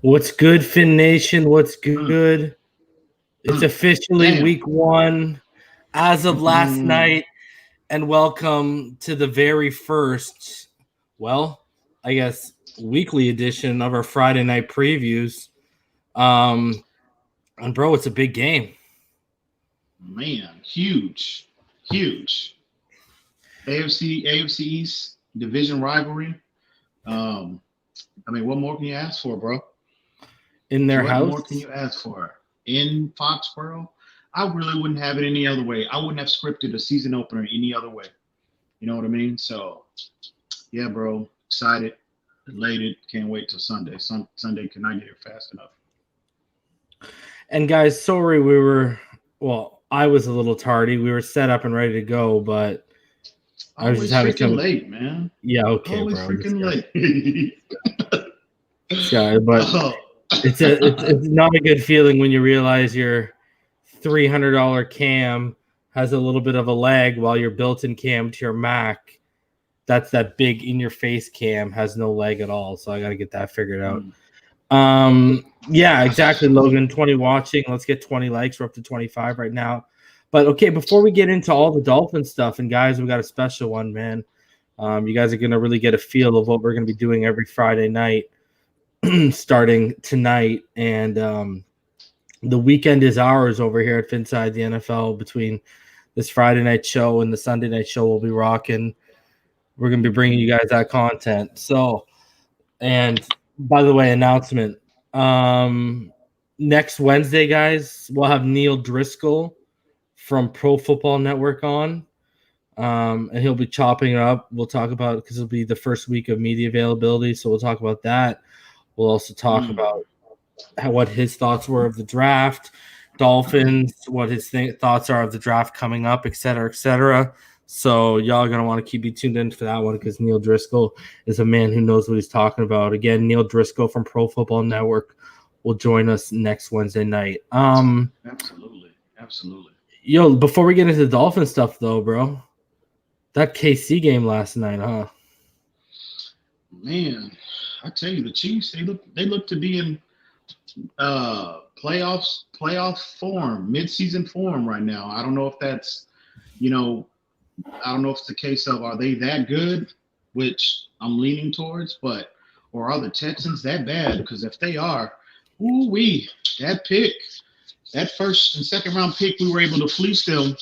What's good, Fin Nation? What's good? It's officially Damn. week 1 as of last night, and welcome to the very first, I guess, weekly edition of our Friday night previews. And bro, it's a big game. Man, huge. AFC East division rivalry. What more can you ask for, bro? In their What house. more can you ask for? In Foxboro? I really wouldn't have it any other way. I wouldn't have scripted a season opener any other way. You know what I mean? So, yeah, bro. Excited, elated. Can't wait till Sunday. Sunday cannot get here fast enough. And guys, sorry I was a little tardy. We were set up and ready to go, but I was Always just having freaking late, man. Yeah, okay, Always bro. freaking late. But it's not a good feeling when you realize your $300 cam has a little bit of a lag while your built-in cam to your Mac, that's that big in-your-face cam, has no lag at all. So I got to get that figured out. Yeah, exactly, Logan. 20 watching. Let's get 20 likes. We're up to 25 right now. But okay, before we get into all the Dolphin stuff, and guys, we got a special one, man. You guys are going to really get a feel of what we're going to be doing every Friday night starting tonight. And the weekend is ours over here at Phinside, the NFL. Between this Friday night show and the Sunday night show, we'll be rocking. We're going to be bringing you guys that content. So, and by the way, announcement. Next Wednesday, guys, we'll have Neil Driscoll from Pro Football Network on. And he'll be chopping it up. We'll talk about it because it'll be the first week of media availability. So we'll talk about that. We'll also talk about what his thoughts were of the draft, Dolphins, what his thoughts are of the draft coming up, et cetera, et cetera. So y'all are going to want to keep you tuned in for that one because Neil Driscoll is a man who knows what he's talking about. Again, Neil Driscoll from Pro Football Network will join us next Wednesday night. Absolutely. Yo, before we get into the Dolphin stuff, though, bro, that KC game last night, huh? Man, I tell you, the Chiefs, they look to be in playoff form, midseason form right now. I don't know if that's, I don't know if it's the case of are they that good, which I'm leaning towards, or are the Texans that bad? Because if they are, that pick, that first and second round pick, we were able to fleece them.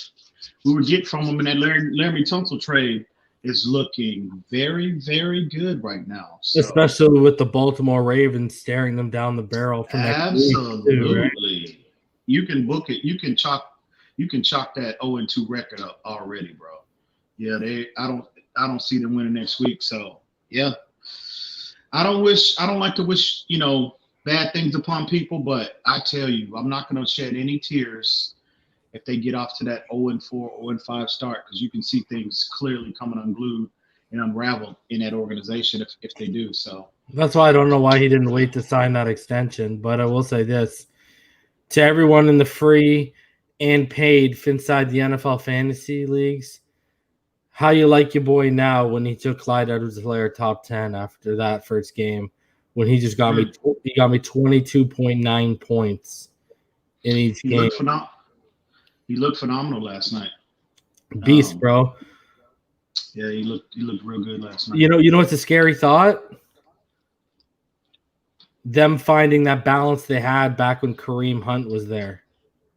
We would get from them in that Larry Tunsil trade is looking very, very good right now. So, especially with the Baltimore Ravens staring them down the barrel from absolutely. Too, right? You can book it. You can chalk that 0-2 record up already, bro. Yeah, I don't see them winning next week. So yeah. I don't like to wish, bad things upon people, but I tell you, I'm not gonna shed any tears if they get off to that 0-4, 0-5 start, because you can see things clearly coming unglued and unraveled in that organization if they do. So that's why I don't know why he didn't wait to sign that extension. But I will say this to everyone in the free and paid Phinside the NFL fantasy leagues: how you like your boy now when he took Clyde Edwards-Helaire top 10 after that first game, when he just got me 22.9 points in each game. He looked phenomenal last night. Beast, bro. Yeah, he looked real good last night. You know what's a scary thought? Them finding that balance they had back when Kareem Hunt was there.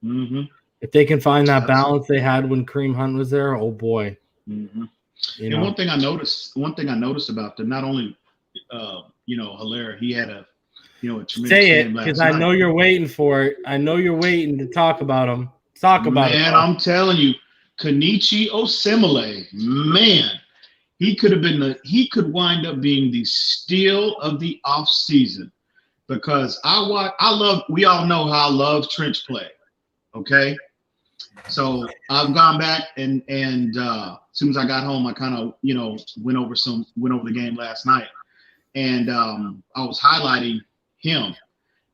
Mm-hmm. If they can find that balance they had when Kareem Hunt was there, oh boy. Mm-hmm. And one thing I noticed about them, not only Helaire, he had a tremendous game last night. Because I know you're waiting for it. I know you're waiting to talk about him. Man, I'm telling you, Kenichi Osemele, man, he could wind up being the steal of the offseason, because we all know how I love trench play. Okay. So I've gone back and as soon as I got home, I kind of, went over the game last night, and I was highlighting him.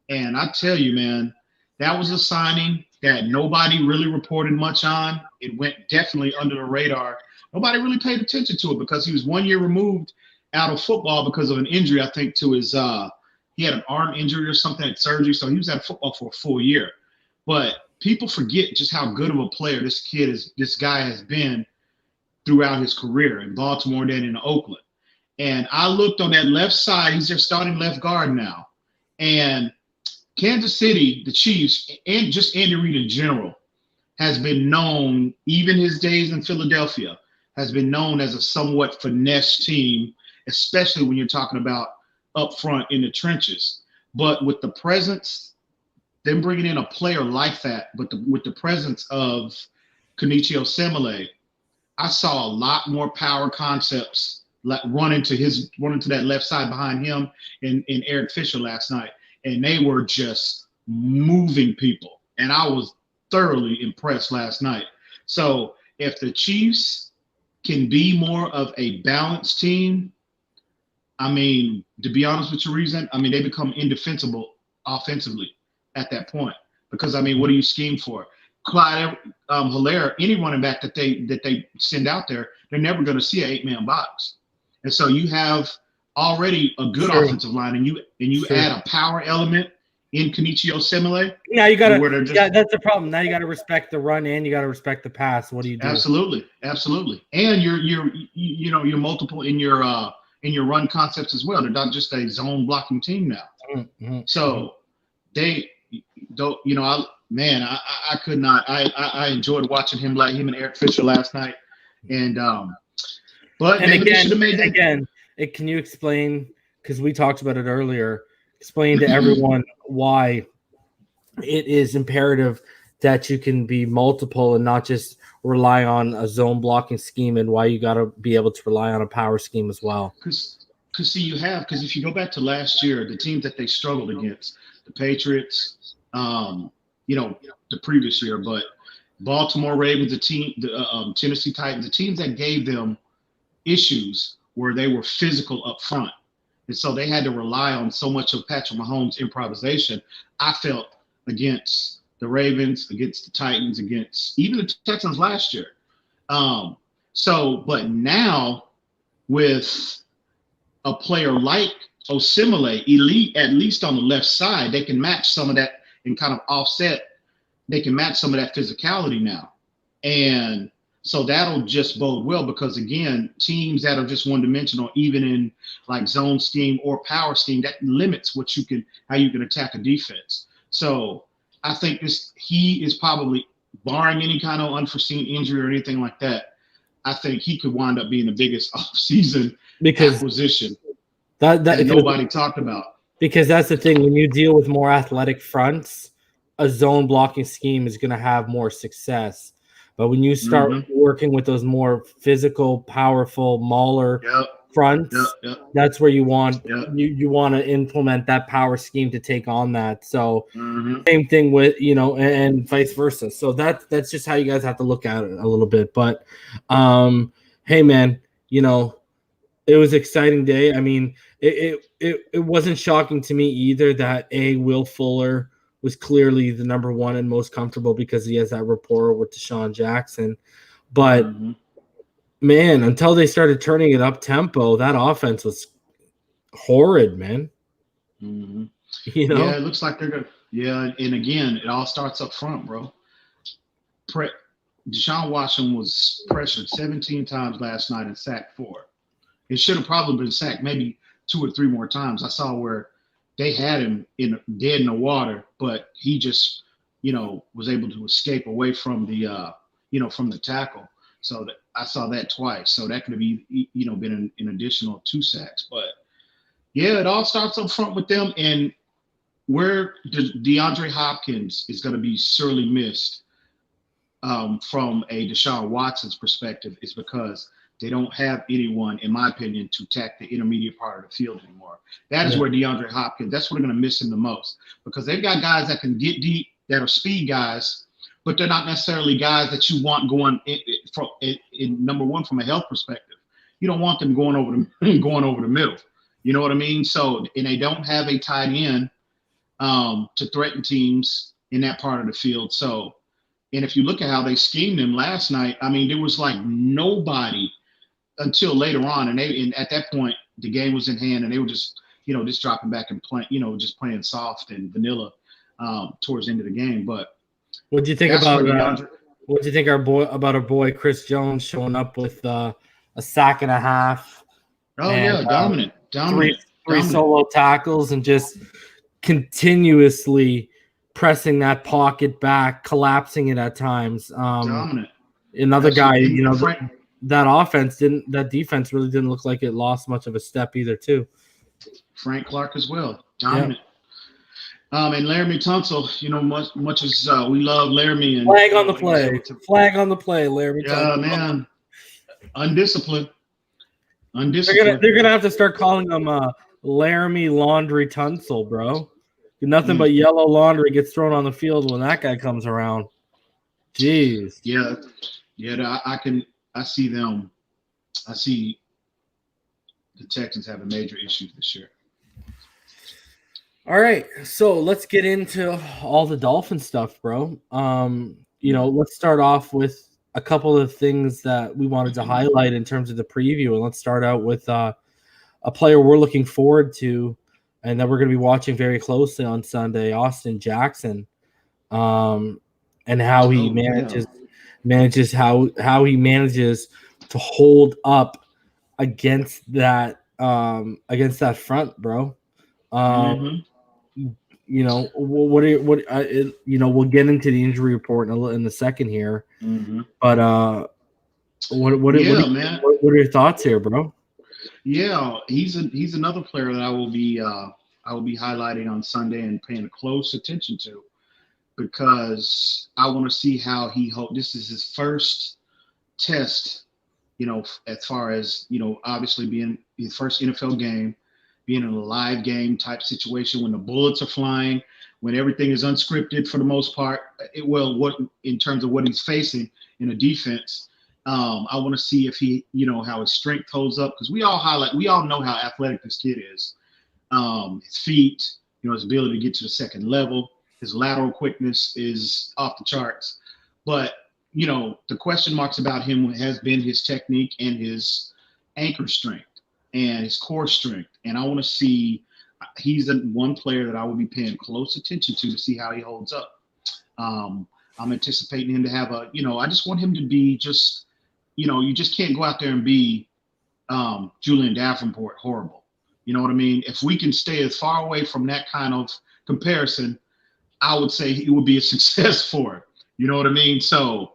And I tell you, man, that was a signing that nobody really reported much on. It went definitely under the radar. Nobody really paid attention to it because he was 1 year removed out of football because of an injury, I think, to his he had an arm injury or something, had surgery, so he was out of football for a full year. But people forget just how good of a player this guy has been throughout his career in Baltimore, then in Oakland. And I looked on that left side. He's their starting left guard now. And Kansas City, the Chiefs, and just Andy Reid in general, has been known, even his days in Philadelphia, has been known as a somewhat finesse team, especially when you're talking about up front in the trenches. But with the presence, them bringing in a player like that, but with the presence of Kenichi Osemele, I saw a lot more power concepts like run into that left side behind him and Eric Fisher last night, and they were just moving people. And I was thoroughly impressed last night. So if the Chiefs can be more of a balanced team, I mean, to be honest with you, Reason, I mean, they become indefensible offensively at that point. Because, I mean, what do you scheme for? Clyde Hilaire, any running back that they send out there, they're never going to see an 8-man box. And so you have already a good offensive line, and you add a power element in Kenichi Osemele. Now you got to that's the problem. Now you got to respect the run and you got to respect the pass. What do you do? Absolutely. And you're multiple in your run concepts as well. They're not just a zone blocking team now. Mm-hmm. So they don't, I could not. I enjoyed watching him and Eric Fisher last night. And can you explain, because we talked about it earlier, explain to everyone why it is imperative that you can be multiple and not just rely on a zone blocking scheme, and why you got to be able to rely on a power scheme as well. Because if you go back to last year, the teams that they struggled against, the Patriots, the previous year, but Baltimore Ravens, the Tennessee Titans, the teams that gave them issues where they were physical up front. And so they had to rely on so much of Patrick Mahomes' improvisation. I felt against the Ravens, against the Titans, against even the Texans last year. But now with a player like Osemele, elite, at least on the left side, they can match some of that and kind of offset. They can match some of that physicality now. And so that'll just bode well, because, again, teams that are just one-dimensional, even in like zone scheme or power scheme, that limits how you can attack a defense. So I think he is probably, barring any kind of unforeseen injury or anything like that, I think he could wind up being the biggest offseason acquisition that nobody talked about. Because that's the thing, when you deal with more athletic fronts, a zone blocking scheme is going to have more success. But when you start working with those more physical, powerful, mauler fronts, that's where you want you want to implement that power scheme to take on that. So same thing with, and vice versa. So that's just how you guys have to look at it a little bit. But hey man, it was an exciting day. I mean, it wasn't shocking to me either that Will Fuller was clearly the number one and most comfortable because he has that rapport with Deshaun Jackson. But man, until they started turning it up tempo, that offense was horrid, man. Yeah, it looks like they're gonna. Yeah, and again, it all starts up front, bro. Deshaun Watson was pressured 17 times last night and sacked 4. It should have probably been sacked maybe 2 or 3 more times. I saw where they had him dead in the water, but he just, was able to escape away from the tackle. So I saw that twice. So that could have been an additional 2 sacks. But yeah, it all starts up front with them. And where DeAndre Hopkins is going to be sorely missed from a Deshaun Watson's perspective is because they don't have anyone, in my opinion, to attack the intermediate part of the field anymore. That is where DeAndre Hopkins, that's where they're going to miss him the most, because they've got guys that can get deep, that are speed guys, but they're not necessarily guys that you want going in number one, from a health perspective. You don't want them going over the middle. You know what I mean? So, and they don't have a tight end to threaten teams in that part of the field. So, and if you look at how they schemed them last night, I mean, there was like nobody until later on, and at that point the game was in hand, and they were just just dropping back and playing, just playing soft and vanilla towards the end of the game. But what do you think about what do you think about our boy Chris Jones showing up with a sack and a half? Oh yeah, dominant. Three solo tackles and just continuously pressing that pocket back, collapsing it at times. Dominant. Another guy, that defense really didn't look like it lost much of a step either, too. Frank Clark as well, dominant. Yep. And Laramie Tunsil, much as we love Laramie. And flag on the play, Laramie Tunsil. Yeah, man, undisciplined. They're gonna have to start calling them Laramie Laundry Tunsil, bro. Nothing but yellow laundry gets thrown on the field when that guy comes around. Jeez. Yeah. I see them. I see the Texans having major issues this year. All right, so let's get into all the Dolphin stuff, bro. Let's start off with a couple of things that we wanted to highlight in terms of the preview, and let's start out with a player we're looking forward to and that we're going to be watching very closely on Sunday, Austin Jackson, and how he manages to hold up against that front, bro. We'll get into the injury report in the second here, but what are your thoughts here, bro? Yeah, he's another player that I will be highlighting on Sunday and paying close attention to, because I want to see how this is his first test, as far as, obviously being his first NFL game, being in a live game type situation when the bullets are flying, when everything is unscripted for the most part. In terms of what he's facing in a defense, I want to see if he, how his strength holds up, because we all know how athletic this kid is. His feet, his ability to get to the second level, his lateral quickness is off the charts. But, the question marks about him has been his technique and his anchor strength and his core strength. And I want to see, he's one player that I will be paying close attention to see how he holds up. I'm anticipating him to have I just want him to be just, you just can't go out there and be Julian Davenport horrible. You know what I mean? If we can stay as far away from that kind of comparison, I would say it would be a success for him. You know what I mean? So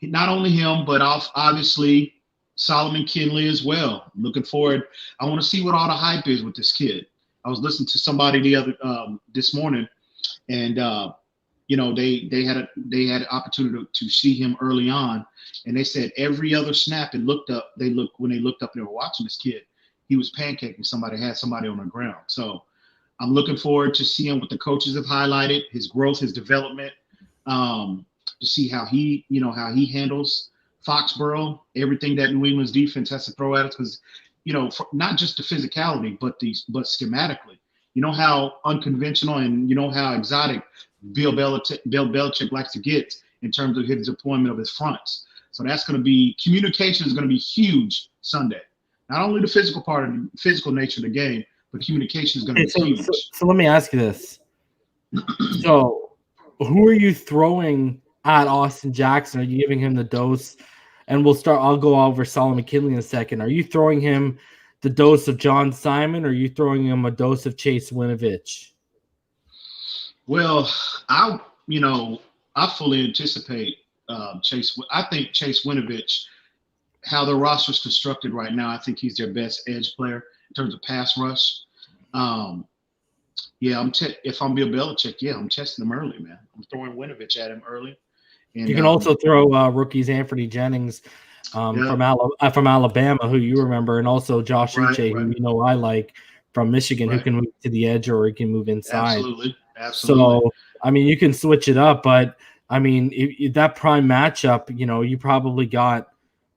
not only him, but obviously Solomon Kinley as well. Looking forward. I want to see what all the hype is with this kid. I was listening to somebody this morning, and they had an opportunity to see him early on, and they said every other snap when they looked up and they were watching this kid, he was pancaking somebody, had somebody on the ground. So I'm looking forward to seeing what the coaches have highlighted, his growth, his development, to see how he handles Foxboro, everything that New England's defense has to throw at us, because, not just the physicality, but schematically. You know how unconventional and how exotic Bill Belichick likes to get in terms of his deployment of his fronts. So communication is going to be huge Sunday. Not only the physical nature of the game, but communication is going to be huge. So let me ask you this. So who are you throwing at Austin Jackson? Are you giving him the dose? And I'll go over Solomon Kinley in a second. Are you throwing him the dose of John Simon, or are you throwing him a dose of Chase Winovich? Well, I fully anticipate Chase. I think Chase Winovich, how the roster's constructed right now, I think he's their best edge player in terms of pass rush. If I'm Bill Belichick, I'm testing him early, man. I'm throwing Winovich at him early. And, you can also throw rookies Anthony Jennings from Alabama, who you remember, and also Josh Uche, who I like, from Michigan, who can move to the edge or he can move inside. Absolutely. So, you can switch it up, but, if that prime matchup, you probably got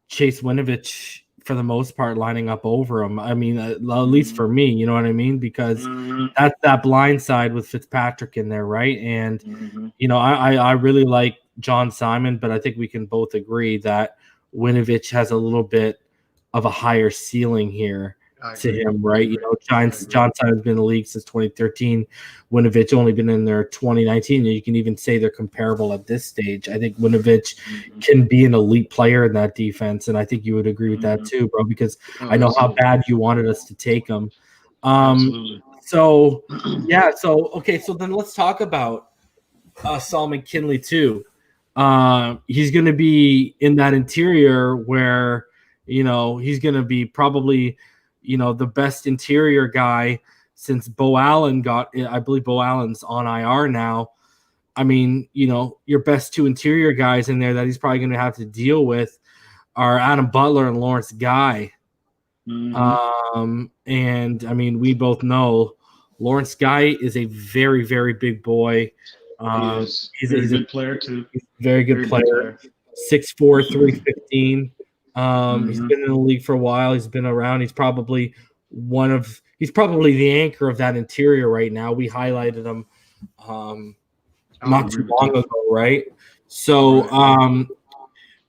Chase Winovich for the most part lining up over him. At least for me, you know what I mean? Because that's that blind side with Fitzpatrick in there, right? And, I really like John Simon, but I think we can both agree that Winovich has a little bit of a higher ceiling here to him, right? You know, John Simon's been in the league since 2013. Winovich only been in there 2019. You can even say they're comparable at this stage. I think Winovich can be an elite player in that defense, and I think you would agree with that too, bro, because I know how bad you wanted us to take him. Absolutely. So, yeah, okay, so then let's talk about Solomon Kinley too. He's going to be in that interior where, you know, he's going to be probably, you know, the best interior guy since Bo Allen I believe Bo Allen's on IR now. I mean, you know, your best two interior guys in there that he's probably going to have to deal with are Adam Butler and Lawrence Guy. And I mean, we both know Lawrence Guy is a very, very big boy. He's a good player too. Very good player. 6'4", 315. He's been in the league for a while. He's been around. He's probably the anchor of that interior right now. We highlighted him not too long ago, right? So,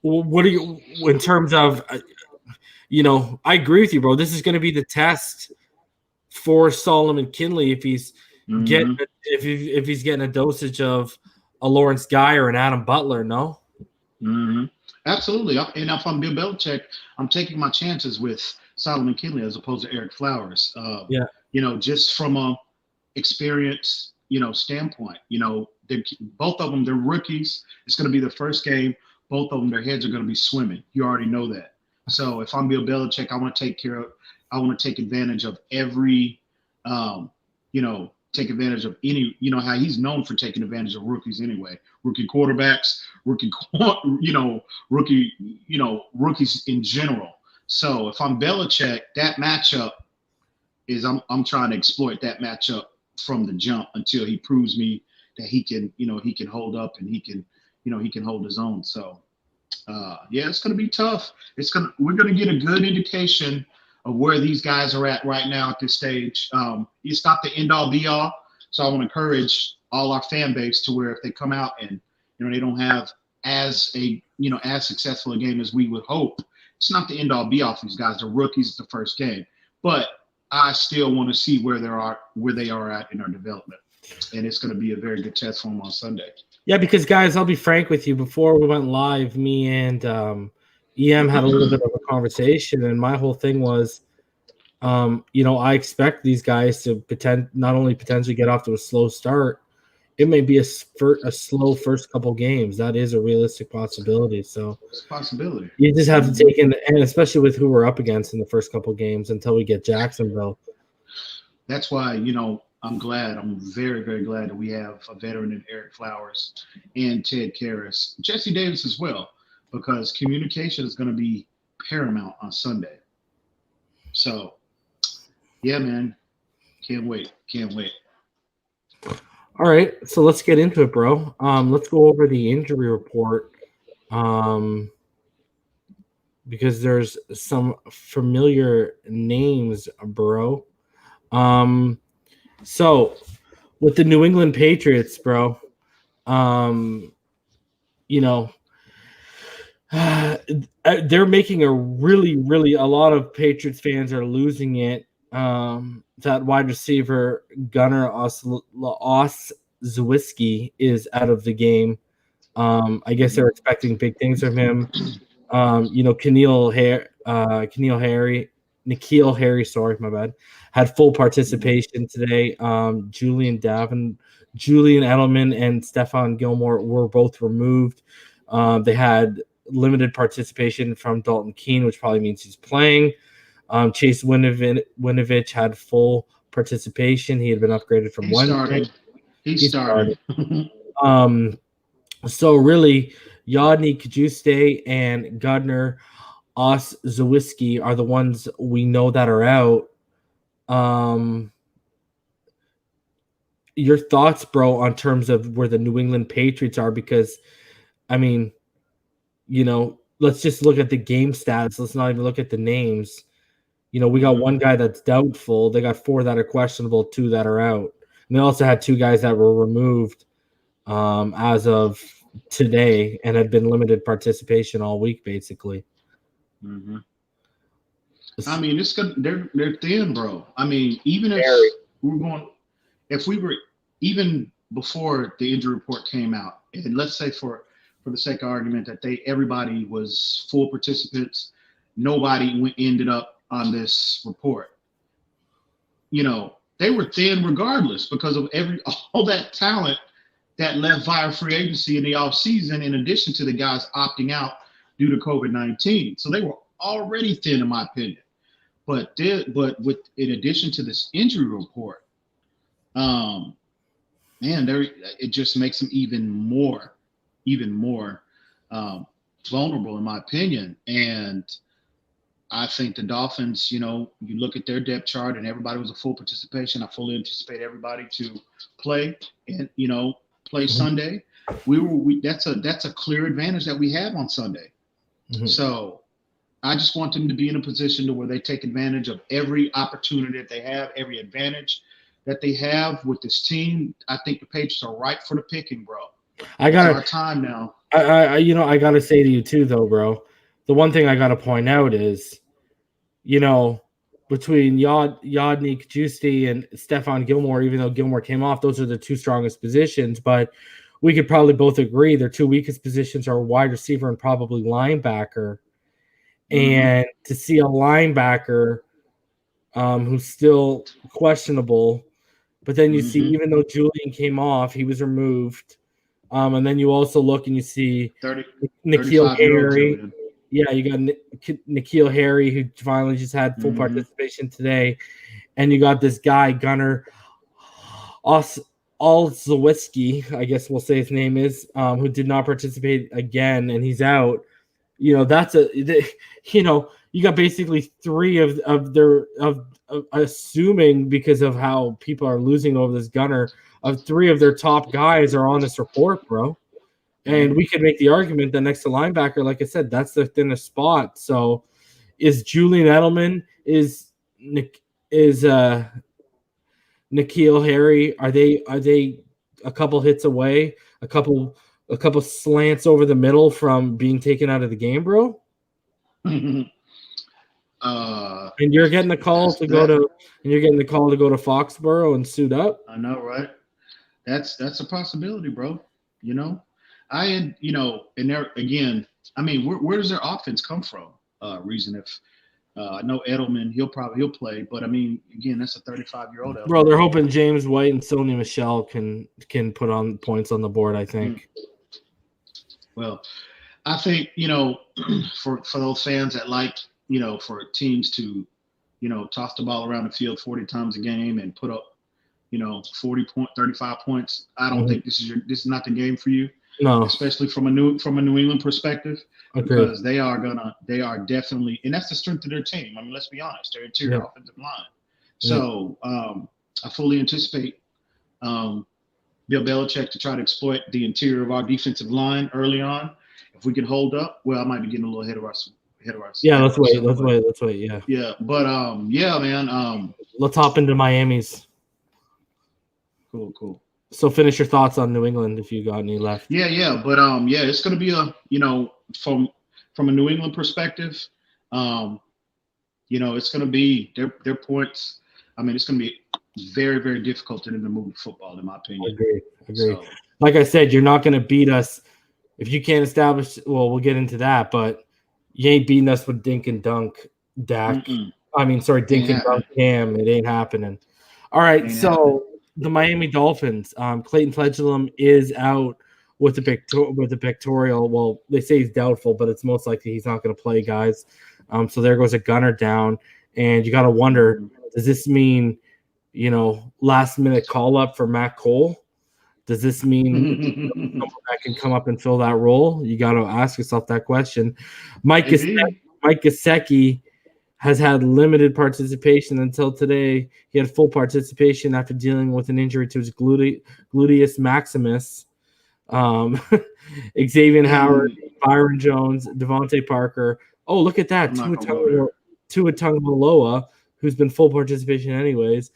what are you in terms of? You know, I agree with you, bro. This is going to be the test for Solomon Kinley if he's getting if he's getting a dosage of a Lawrence Guy or an Adam Butler. No. Absolutely. And if I'm Bill Belichick, I'm taking my chances with Solomon Kinley as opposed to Eric Flowers. You know, just from a experience, you know, standpoint. You know, both of them, they're rookies. It's going to be the first game. Both of them, their heads are going to be swimming. You already know that. So if I'm Bill Belichick, I want to take advantage of every, you know, take advantage of any, you know, how he's known for taking advantage of rookies anyway. Rookie quarterbacks, rookies in general. So if I'm Belichick, that matchup is I'm trying to exploit that matchup from the jump until he proves me that he can hold up and he can hold his own. So it's going to be tough. We're going to get a good indication of where these guys are at right now at this stage. It's not the end all be all. So I want to encourage all our fan base to where if they come out and, you know, they don't have as successful a game as we would hope, it's not the end all be all for these guys. They're rookies. It's the first game, but I still want to see where they are at in our development. And it's going to be a very good test for them on Sunday. Yeah, because guys, I'll be frank with you. Before we went live, me and EM had a little bit of a conversation, and my whole thing was, you know, I expect these guys to not only potentially get off to a slow start, it may be a slow first couple games. That is a realistic possibility. So it's a possibility. You just have to take in, and especially with who we're up against in the first couple games until we get Jacksonville. That's why, you know, I'm very, very glad that we have a veteran in Eric Flowers and Ted Karras, Jesse Davis as well, because communication is going to be paramount on Sunday. So, yeah, man, can't wait. All right, so let's get into it, bro. Let's go over the injury report because there's some familiar names, bro. So with the New England Patriots, bro, you know, they're making a lot of Patriots fans are losing it. That wide receiver Gunnar Osweiski is out of the game. I guess they're expecting big things from him. You know, N'Keal Harry, sorry, my bad, had full participation today. Julian Edelman and Stephon Gilmore were both removed. They had limited participation from Dalton Keene, which probably means he's playing. Chase Winovich had full participation. He had been upgraded from Wednesday. He started. So really, Yodny Kajuste and Gardner Osweiski are the ones we know that are out. Your thoughts, bro, on terms of where the New England Patriots are? Because, I mean, you know, let's just look at the game stats. Let's not even look at the names. You know, we got one guy that's doubtful. They got 4 that are questionable, 2 that are out. And they also had 2 guys that were removed as of today and had been limited participation all week, basically. I mean, it's good. They're thin, bro. I mean, even if Very. if we were even before the injury report came out, and let's say for the sake of argument that everybody was full participants, nobody ended up on this report. They were thin regardless because of all that talent that left via free agency in the offseason, in addition to the guys opting out due to COVID-19. So they were already thin, in my opinion. But in addition to this injury report, man, it just makes them even more vulnerable, in my opinion. And I think the Dolphins, you look at their depth chart and everybody was a full participation. I fully anticipate everybody to play and play Sunday. That's a clear advantage that we have on Sunday. Mm-hmm. So I just want them to be in a position to where they take advantage of every opportunity that they have, every advantage that they have with this team. I think the Patriots are ripe for the picking, bro. It's our time now. I gotta say to you too, though, bro. The one thing I gotta point out is, between Yodnik Juicy and Stephon Gilmore, even though Gilmore came off, those are the two strongest positions. But we could probably both agree their two weakest positions are wide receiver and probably linebacker. And to see a linebacker who's still questionable, but then you see, even though Julian came off, he was removed. And then you also look and you see N'Keal Harry. Yeah, you got N'Keal Harry, who finally just had full participation today. And you got this guy, Gunnar Olszewski, I guess we'll say his name is, who did not participate again, and he's out. You got basically three of assuming, because of how people are losing over this Gunner, of three of their top guys are on this report, bro. And we could make the argument that next to linebacker, like I said, that's the thinnest spot. So is Julian Edelman, is N'Keal Harry, are they a couple hits away, a couple slants over the middle from being taken out of the game, bro? And you're getting the call to go to Foxboro and suit up. I know, right? That's a possibility, bro. And there again, I mean, where does their offense come from? Reason if I know Edelman, he'll play, but I mean, again, that's a 35-year-old Edelman. Bro, they're hoping James White and Sony Michel can put on points on the board, I think. Well, I think, for those fans that like, for teams to, toss the ball around the field 40 times a game and put up, 35 points, I don't think this is not the game for you. No, especially from a New England perspective, because they are definitely, and that's the strength of their team. I mean, let's be honest, their interior offensive line. So I fully anticipate Bill Belichick to try to exploit the interior of our defensive line early on. If we can hold up, well, I might be getting a little ahead of us. Yeah, let's wait. Yeah. Yeah, but man. Let's hop into Miami's. Cool. So finish your thoughts on New England if you got any left. Yeah, but it's going to be from a New England perspective, it's going to be their points. I mean, it's going to be very, very difficult for them to move the football, in my opinion. Agree. So, like I said, you're not going to beat us if you can't establish. Well, we'll get into that, but you ain't beating us with dink and dunk, Dak. Dink and dunk Cam. It ain't happening. All right, so. The Miami Dolphins, Clayton Fledglam is out with the pectoral. Well, they say he's doubtful, but it's most likely he's not going to play, guys. So there goes a gunner down, and you got to wonder, does this mean, last minute call up for Matt Cole? Does this mean someone that can come up and fill that role? You got to ask yourself that question. Mike Gesicki has had limited participation until today. He had full participation after dealing with an injury to his gluteus maximus. Xavier Howard, Byron Jones, Devontae Parker. Oh, look at that. Tua Tagovailoa, who's been full participation anyways.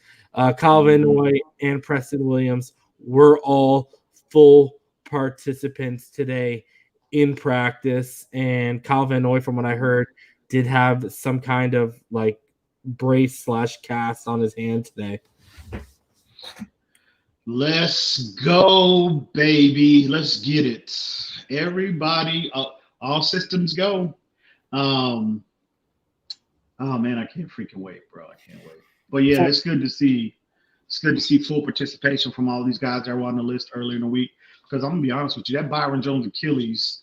Kyle Van Noy and Preston Williams were all full participants today in practice. And Kyle Van Noy, from what I heard, did have some kind of like brace / cast on his hand today. Let's go, baby. Let's get it. Everybody, all systems go. Oh man, I can't freaking wait, bro. I can't wait. But yeah, it's good to see. It's good to see full participation from all these guys that were on the list earlier in the week. Because I'm gonna be honest with you, that Byron Jones Achilles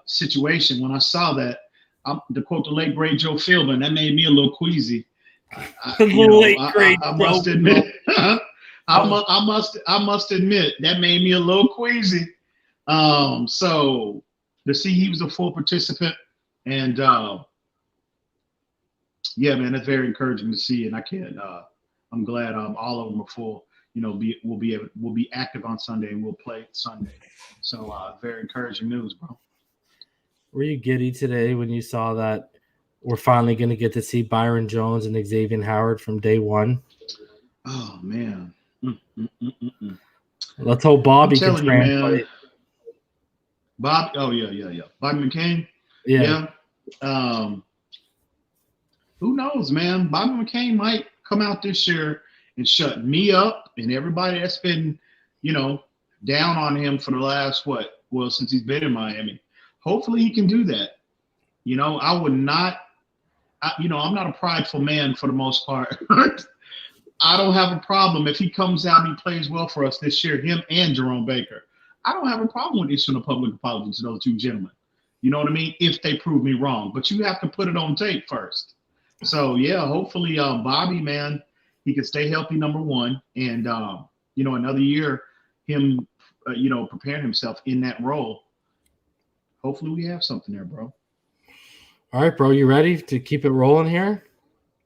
situation. When I saw that, to quote the late great Joe Philbin, that made me a little queasy. I must admit. I must admit that made me a little queasy. So to see he was a full participant, and yeah, man, that's very encouraging to see. And I'm glad all of them are full. We'll be active on Sunday and we'll play Sunday. So very encouraging news, bro. Were you giddy today when you saw that we're finally going to get to see Byron Jones and Xavier Howard from day one? Oh man. Let's hope Bobby can translate. Man, Bob. Oh yeah. Bobby McCain. Yeah. Who knows, man? Bobby McCain might come out this year and shut me up and everybody that's been, down on him for the last since he's been in Miami. Hopefully he can do that. I would not. I'm not a prideful man for the most part. I don't have a problem if he comes out and he plays well for us this year, him and Jerome Baker. I don't have a problem with issuing a public apology to those two gentlemen. You know what I mean? If they prove me wrong. But you have to put it on tape first. So, yeah, hopefully Bobby, man, he can stay healthy, number one. And, another year, him, preparing himself in that role. Hopefully we have something there, bro. All right, bro. You ready to keep it rolling here?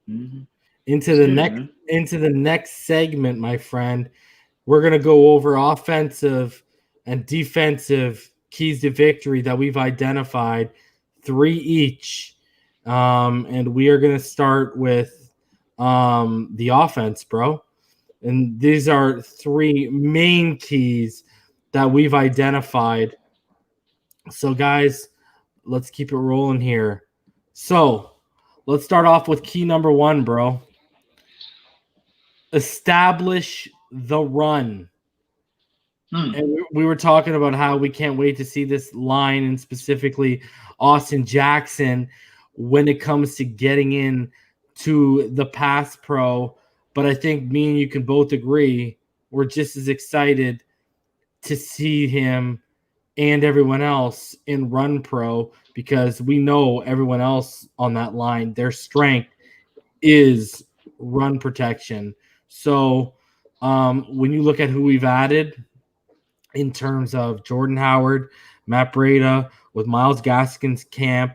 Mm-hmm. Into the next segment, my friend, we're going to go over offensive and defensive keys to victory that we've identified, 3 each. And we are going to start with the offense, bro. And these are 3 main keys that we've identified. So, guys, let's keep it rolling here. So, let's start off with key number 1, bro. Establish the run. And we were talking about how we can't wait to see this line, and specifically Austin Jackson, when it comes to getting in to the pass pro. But I think me and you can both agree we're just as excited to see him and everyone else in run pro, because we know everyone else on that line, their strength is run protection. So when you look at who we've added in terms of Jordan Howard, Matt Breida, with Myles Gaskin's camp,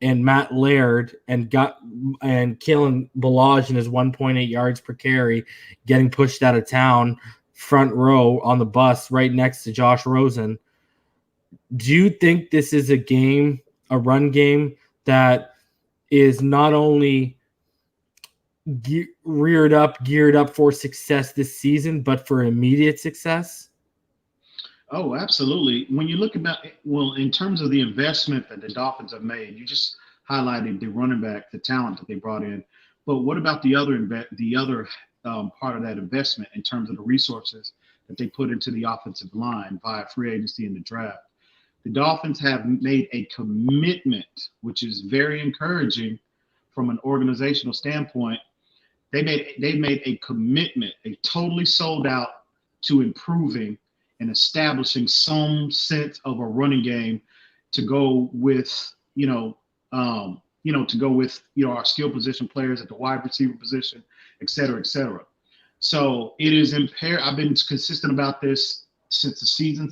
and Matt Laird, and Kalen Ballage in his 1.8 yards per carry, getting pushed out of town, front row on the bus right next to Josh Rosen. Do you think this is a run game that is not only geared up for success this season, but for immediate success? Oh, absolutely. When you look in terms of the investment that the Dolphins have made, you just highlighted the running back, the talent that they brought in. But what about the other part of that investment in terms of the resources that they put into the offensive line via free agency and the draft? The Dolphins have made a commitment, which is very encouraging from an organizational standpoint. They made a commitment, a totally sold out to improving and establishing some sense of a running game to go with, our skill position players at the wide receiver position, et cetera, et cetera. So it is imperative. I've been consistent about this since the season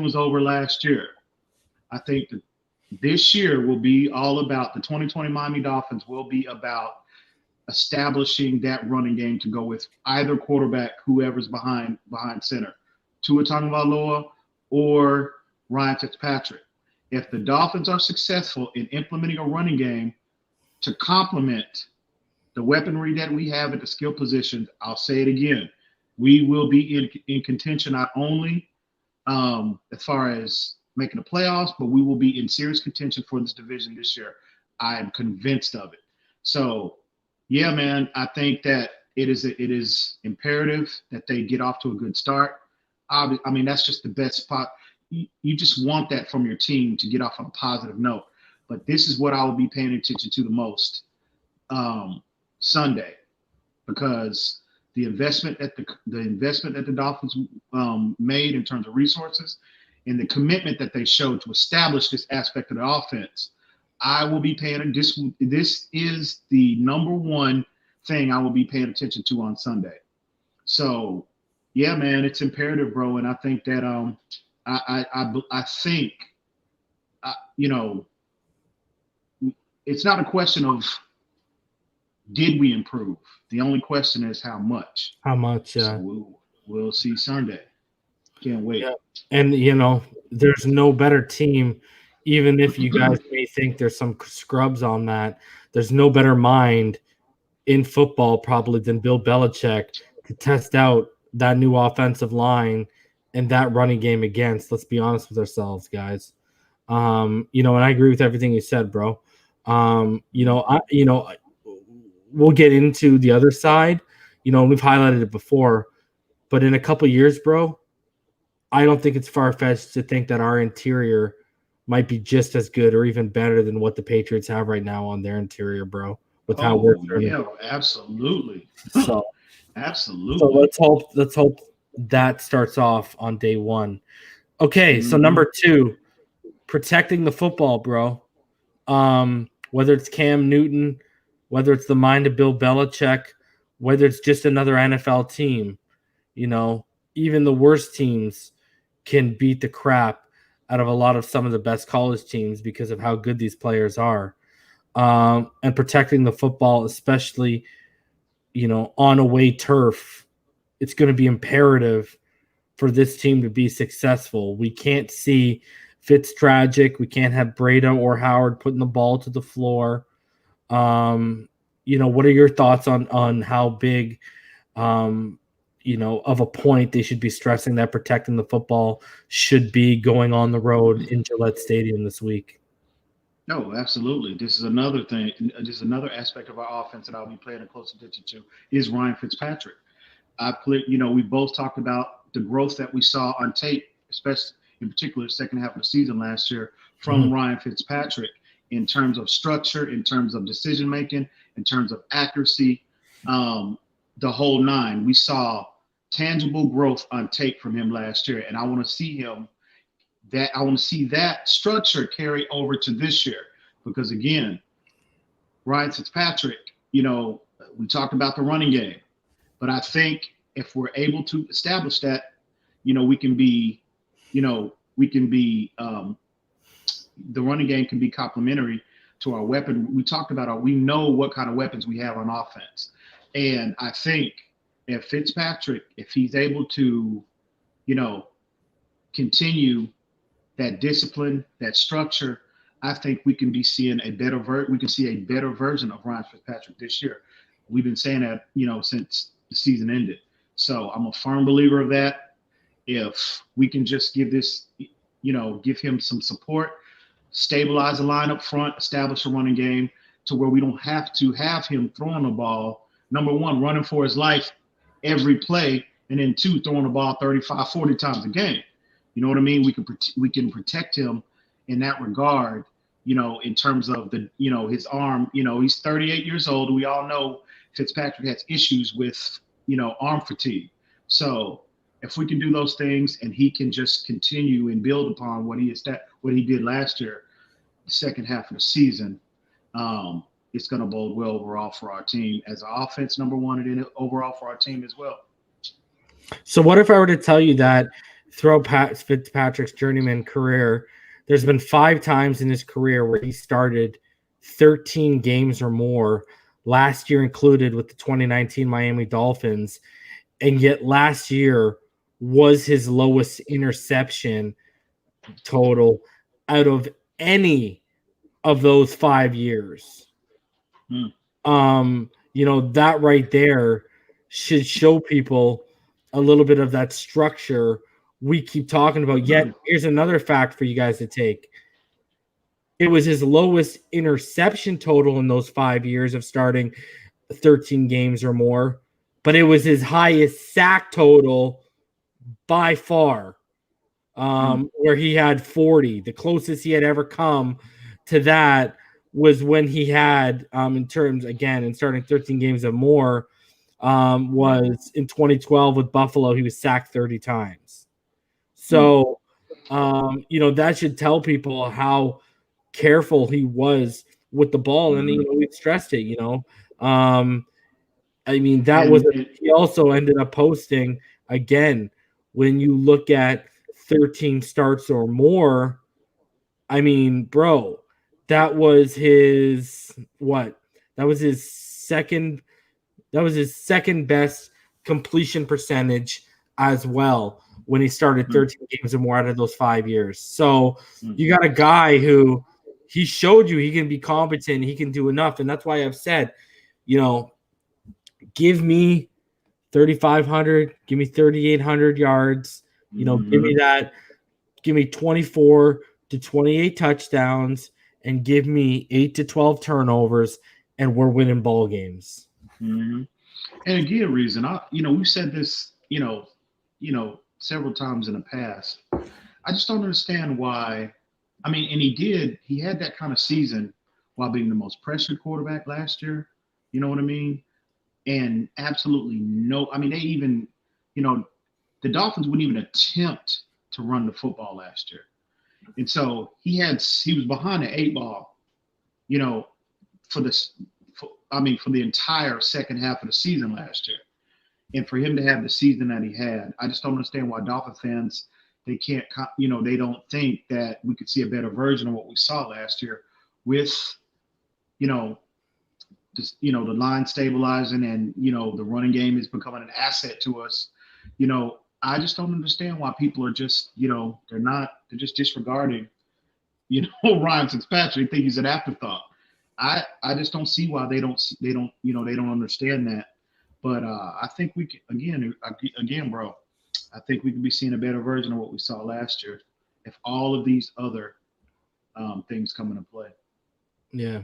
was over last year. I think that this year will be all about the 2020 Miami Dolphins will be about establishing that running game to go with either quarterback, whoever's behind center, Tua Tagovailoa or Ryan Fitzpatrick. If the Dolphins are successful in implementing a running game to complement the weaponry that we have at the skill positions, I'll say it again, we will be in contention not only as far as making the playoffs, but we will be in serious contention for this division this year. I am convinced of it. So, yeah, man, I think that it is imperative that they get off to a good start. I mean, that's just the best spot. You just want that from your team to get off on a positive note. But this is what I will be paying attention to the most Sunday, because the investment that the Dolphins made in terms of resources and the commitment that they showed to establish this aspect of the offense, I will be paying this is the number one thing I will be paying attention to on Sunday. So, yeah, man, it's imperative, bro, and I think that I think it's not a question of did we improve. The only question is how much. How much? So we'll see Sunday. Can't wait. Yeah. And there's no better team, even if you guys may think there's some scrubs on that. There's no better mind in football probably than Bill Belichick to test out that new offensive line and that running game against. Let's be honest with ourselves, guys. And I agree with everything you said, bro. We'll get into the other side. We've highlighted it before, but in a couple years, bro, I don't think it's far-fetched to think that our interior might be just as good or even better than what the Patriots have right now on their interior, bro. With how we're turning. Yeah, absolutely. So absolutely. So let's hope that starts off on day one. Okay, so number 2, protecting the football, bro. Whether it's Cam Newton, whether it's the mind of Bill Belichick, whether it's just another NFL team, even the worst teams can beat the crap out of a lot of some of the best college teams because of how good these players are. And protecting the football, especially, on away turf, it's going to be imperative for this team to be successful. We can't see Fitztragic. We can't have Breda or Howard putting the ball to the floor. What are your thoughts on how big, of a point they should be stressing that protecting the football should be going on the road in Gillette Stadium this week? No, absolutely. This is another thing. This is another aspect of our offense that I'll be paying a close attention to is Ryan Fitzpatrick. We both talked about the growth that we saw on tape, especially in particular the second half of the season last year from Ryan Fitzpatrick in terms of structure, in terms of decision making, in terms of accuracy, the whole nine. We saw tangible growth on tape from him last year, and I want to see that structure carry over to this year, because again, Ryan Fitzpatrick, we talked about the running game, but I think if we're able to establish that, we can be, the running game can be complementary to our weapon. We talked about we know what kind of weapons we have on offense. And I think if Fitzpatrick, if he's able to, continue that discipline, that structure, I think we can be seeing a better version of Ryan Fitzpatrick this year. We've been saying that, since the season ended. So I'm a firm believer of that. If we can just give him some support, stabilize the line up front, establish a running game to where we don't have to have him throwing the ball, number one, running for his life every play, and then 2, throwing the ball 35, 40 times a game. You know what I mean? We can protect him in that regard, in terms of his arm. He's 38 years old. We all know Fitzpatrick has issues with, arm fatigue. So if we can do those things and he can just continue and build upon what he did last year, the second half of the season, it's going to bode well overall for our team as an offense, number one, and then overall for our team as well. So what if I were to tell you that throughout Fitzpatrick's journeyman career, there's been 5 times in his career where he started 13 games or more, last year included with the 2019 Miami Dolphins, and yet last year was his lowest interception total out of any of those 5 years. That right there should show people a little bit of that structure we keep talking about. Yet, here's another fact for you guys to take. It was his lowest interception total in those 5 years of starting 13 games or more, but it was his highest sack total by far, where he had 40. The closest he had ever come to that was when he had, in starting 13 games or more, was in 2012 with Buffalo. He was sacked 30 times. So, that should tell people how careful he was with the ball, and we stressed it. He also ended up posting again. When you look at 13 starts or more, I mean, bro, that was his what? That was his second best completion percentage as well when he started 13 games or more out of those 5 years. So you got a guy who he showed you he can be competent, he can do enough. And that's why I've said, give me 3,500, give me 3,800 yards, give me 24 to 28 touchdowns, and give me 8 to 12 turnovers, and we're winning ball games. Mm-hmm. And again, reason we've said this, several times in the past. I just don't understand why. I mean, and he had that kind of season while being the most pressured quarterback last year. You know what I mean? And absolutely they even, the Dolphins wouldn't even attempt to run the football last year. And so he was behind the 8 ball, for the entire second half of the season last year. And for him to have the season that he had, I just don't understand why Dolphin fans, they can't, they don't think that we could see a better version of what we saw last year with, the line stabilizing and, the running game is becoming an asset to us. I just don't understand why people are just, they're just disregarding, Ryan Fitzpatrick. They think he's an afterthought. I just don't see why they don't understand that. But I think we can, again, bro, I think we could be seeing a better version of what we saw last year if all of these other things come into play. Yeah.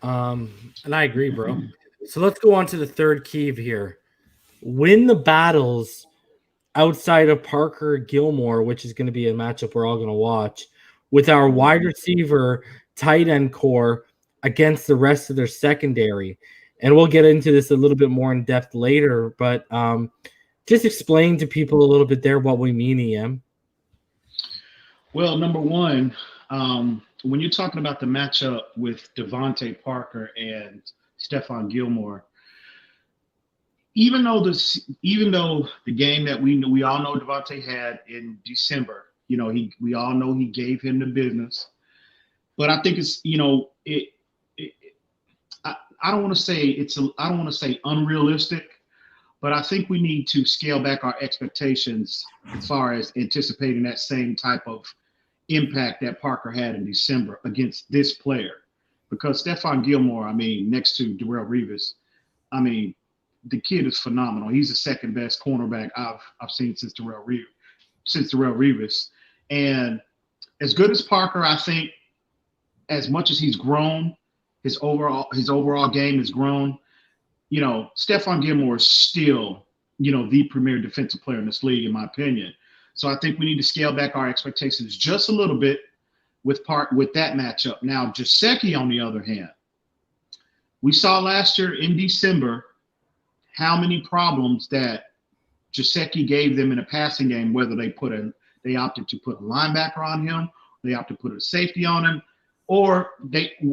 And I agree, bro. So let's go on to the third key here. Win the battles outside of Parker Gilmore, which is going to be a matchup we're all going to watch, with our wide receiver, tight end core against the rest of their secondary. And we'll get into this a little bit more in depth later, but just explain to people a little bit there what we mean, EM. Well, number one, when you're talking about the matchup with Devontae Parker and Stephon Gilmore, even though the game that we all know Devontae had in December, we all know he gave him the business, but I think it's I don't want to say unrealistic, but I think we need to scale back our expectations as far as anticipating that same type of impact that Parker had in December against this player. Because Stephon Gilmore, next to Darrelle Revis, the kid is phenomenal. He's the second best cornerback I've seen since Darrelle Revis. And as good as Parker, I think, as much as he's grown, his overall game has grown. Stephon Gilmore is still, the premier defensive player in this league, in my opinion. So I think we need to scale back our expectations just a little bit with that matchup. Now, Gesicki, on the other hand, we saw last year in December how many problems that Gesicki gave them in a passing game, whether they opted to put a linebacker on him, they opted to put a safety on him, or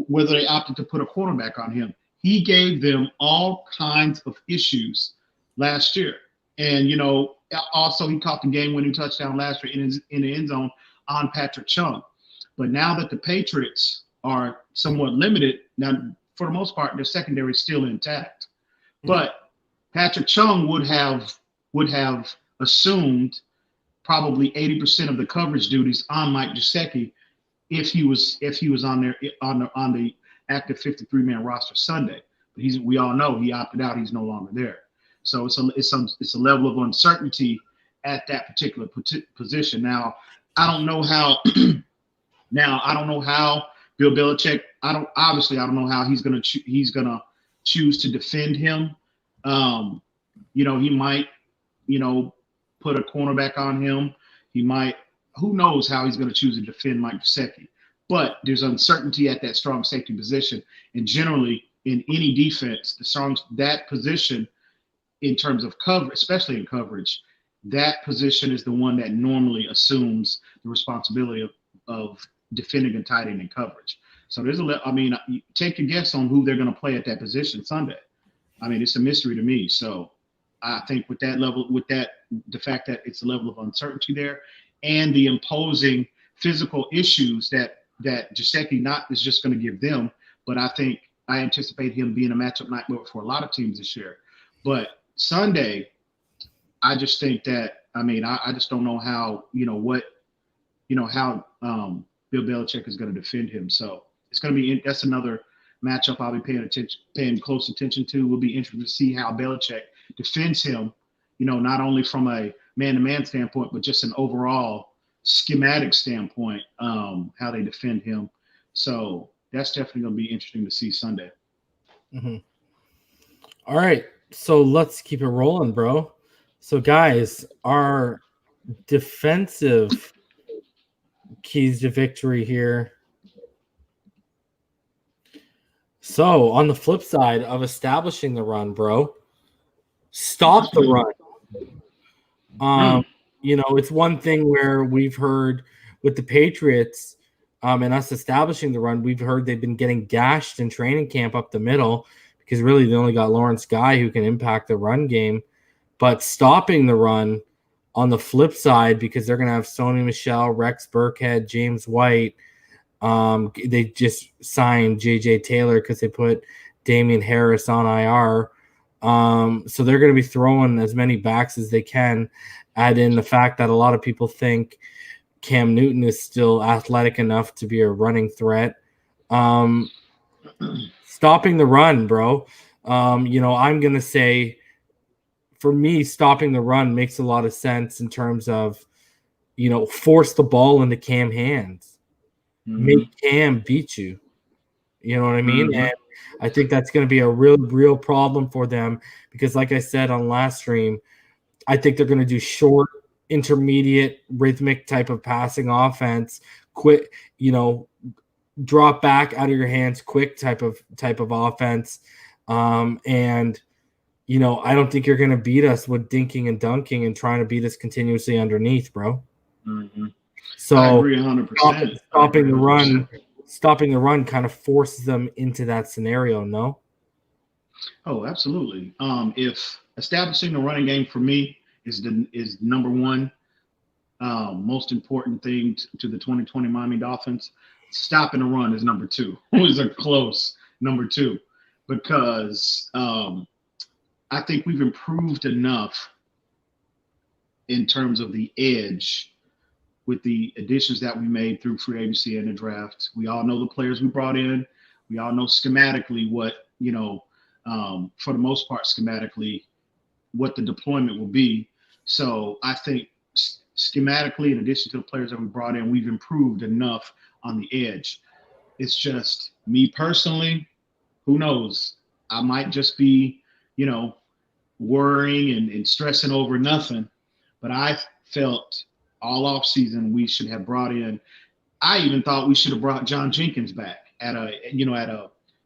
whether they opted to put a quarterback on him. He gave them all kinds of issues last year. And, also he caught the game-winning touchdown last year in the end zone on Patrick Chung. But now that the Patriots are somewhat limited, now for the most part, their secondary is still intact. But Patrick Chung would have assumed probably 80% of the coverage duties on Mike Gesicki if he was on the active 53-man roster Sunday. But we all know he opted out. He's no longer there. So it's a level of uncertainty at that particular position. Now, I don't know how. I don't know how Bill Belichick. I don't know how he's gonna choose to defend him. He might put a cornerback on him. He might. Who knows how he's going to choose to defend Mike Gesicki? But there's uncertainty at that strong safety position, and generally in any defense, that position in terms of cover, especially in coverage, that position is the one that normally assumes the responsibility of defending a tight end in coverage. So take a guess on who they're going to play at that position Sunday. It's a mystery to me. So I think with the fact that it's a level of uncertainty there and the imposing physical issues that Gesicki not is just going to give them, but I anticipate him being a matchup nightmare for a lot of teams this year. But Sunday, I just think that I just don't know how Bill Belichick is going to defend him. So it's going to be that's another matchup I'll be paying close attention to. We'll be interested to see how Belichick defends him. Not only from a man-to-man standpoint, but just an overall schematic standpoint, how they defend him. So that's definitely going to be interesting to see Sunday. Mm-hmm. All right. So let's keep it rolling, bro. So, guys, our defensive keys to victory here. So, on the flip side of establishing the run, bro, stop the run. It's one thing where we've heard with the Patriots and us establishing the run, we've heard they've been getting gashed in training camp up the middle because really they only got Lawrence Guy who can impact the run game. But stopping the run on the flip side, because they're going to have Sony Michel, Rex Burkhead, James White. They just signed J.J. Taylor because they put Damian Harris on IR. So they're going to be throwing as many backs as they can. Add in the fact that a lot of people think Cam Newton is still athletic enough to be a running threat. Stopping the run, bro. I'm going to say, for me, stopping the run makes a lot of sense in terms of, force the ball into Cam hands. Mm-hmm. Make Cam beat you. You know what I mean? Mm-hmm. And I think that's going to be a real problem for them because, like I said on last stream, I think they're going to do short, intermediate, rhythmic type of passing offense, quick, drop back out of your hands, quick type of offense. I don't think you're going to beat us with dinking and dunking and trying to beat us continuously underneath, bro. Mm-hmm. So I agree 100%. Stopping the run kind of forces them into that scenario, no? Oh, absolutely. If establishing the running game for me is number one most important thing to the 2020 Miami Dolphins, stopping the run is number two. It was a close number two because I think we've improved enough in terms of the edge with the additions that we made through free agency and the draft. We all know the players we brought in. We all know schematically what, for the most part, schematically, what the deployment will be. So I think schematically, in addition to the players that we brought in, we've improved enough on the edge. It's just me personally, who knows? I might just be, worrying and stressing over nothing. But I felt all off season we should have brought in. I even thought we should have brought John Jenkins back at a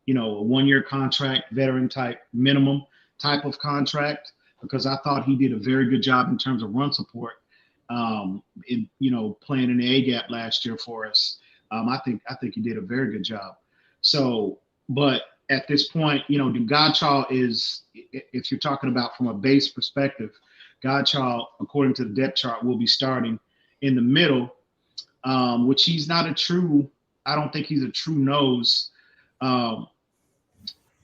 1-year contract, veteran type minimum type of contract, because I thought he did a very good job in terms of run support. Playing in the A gap last year for us. I think he did a very good job. So, but at this point, Godchild is, if you're talking about from a base perspective, Godchild, according to the depth chart, will be starting in the middle, which he's not I don't think he's a true nose tackle,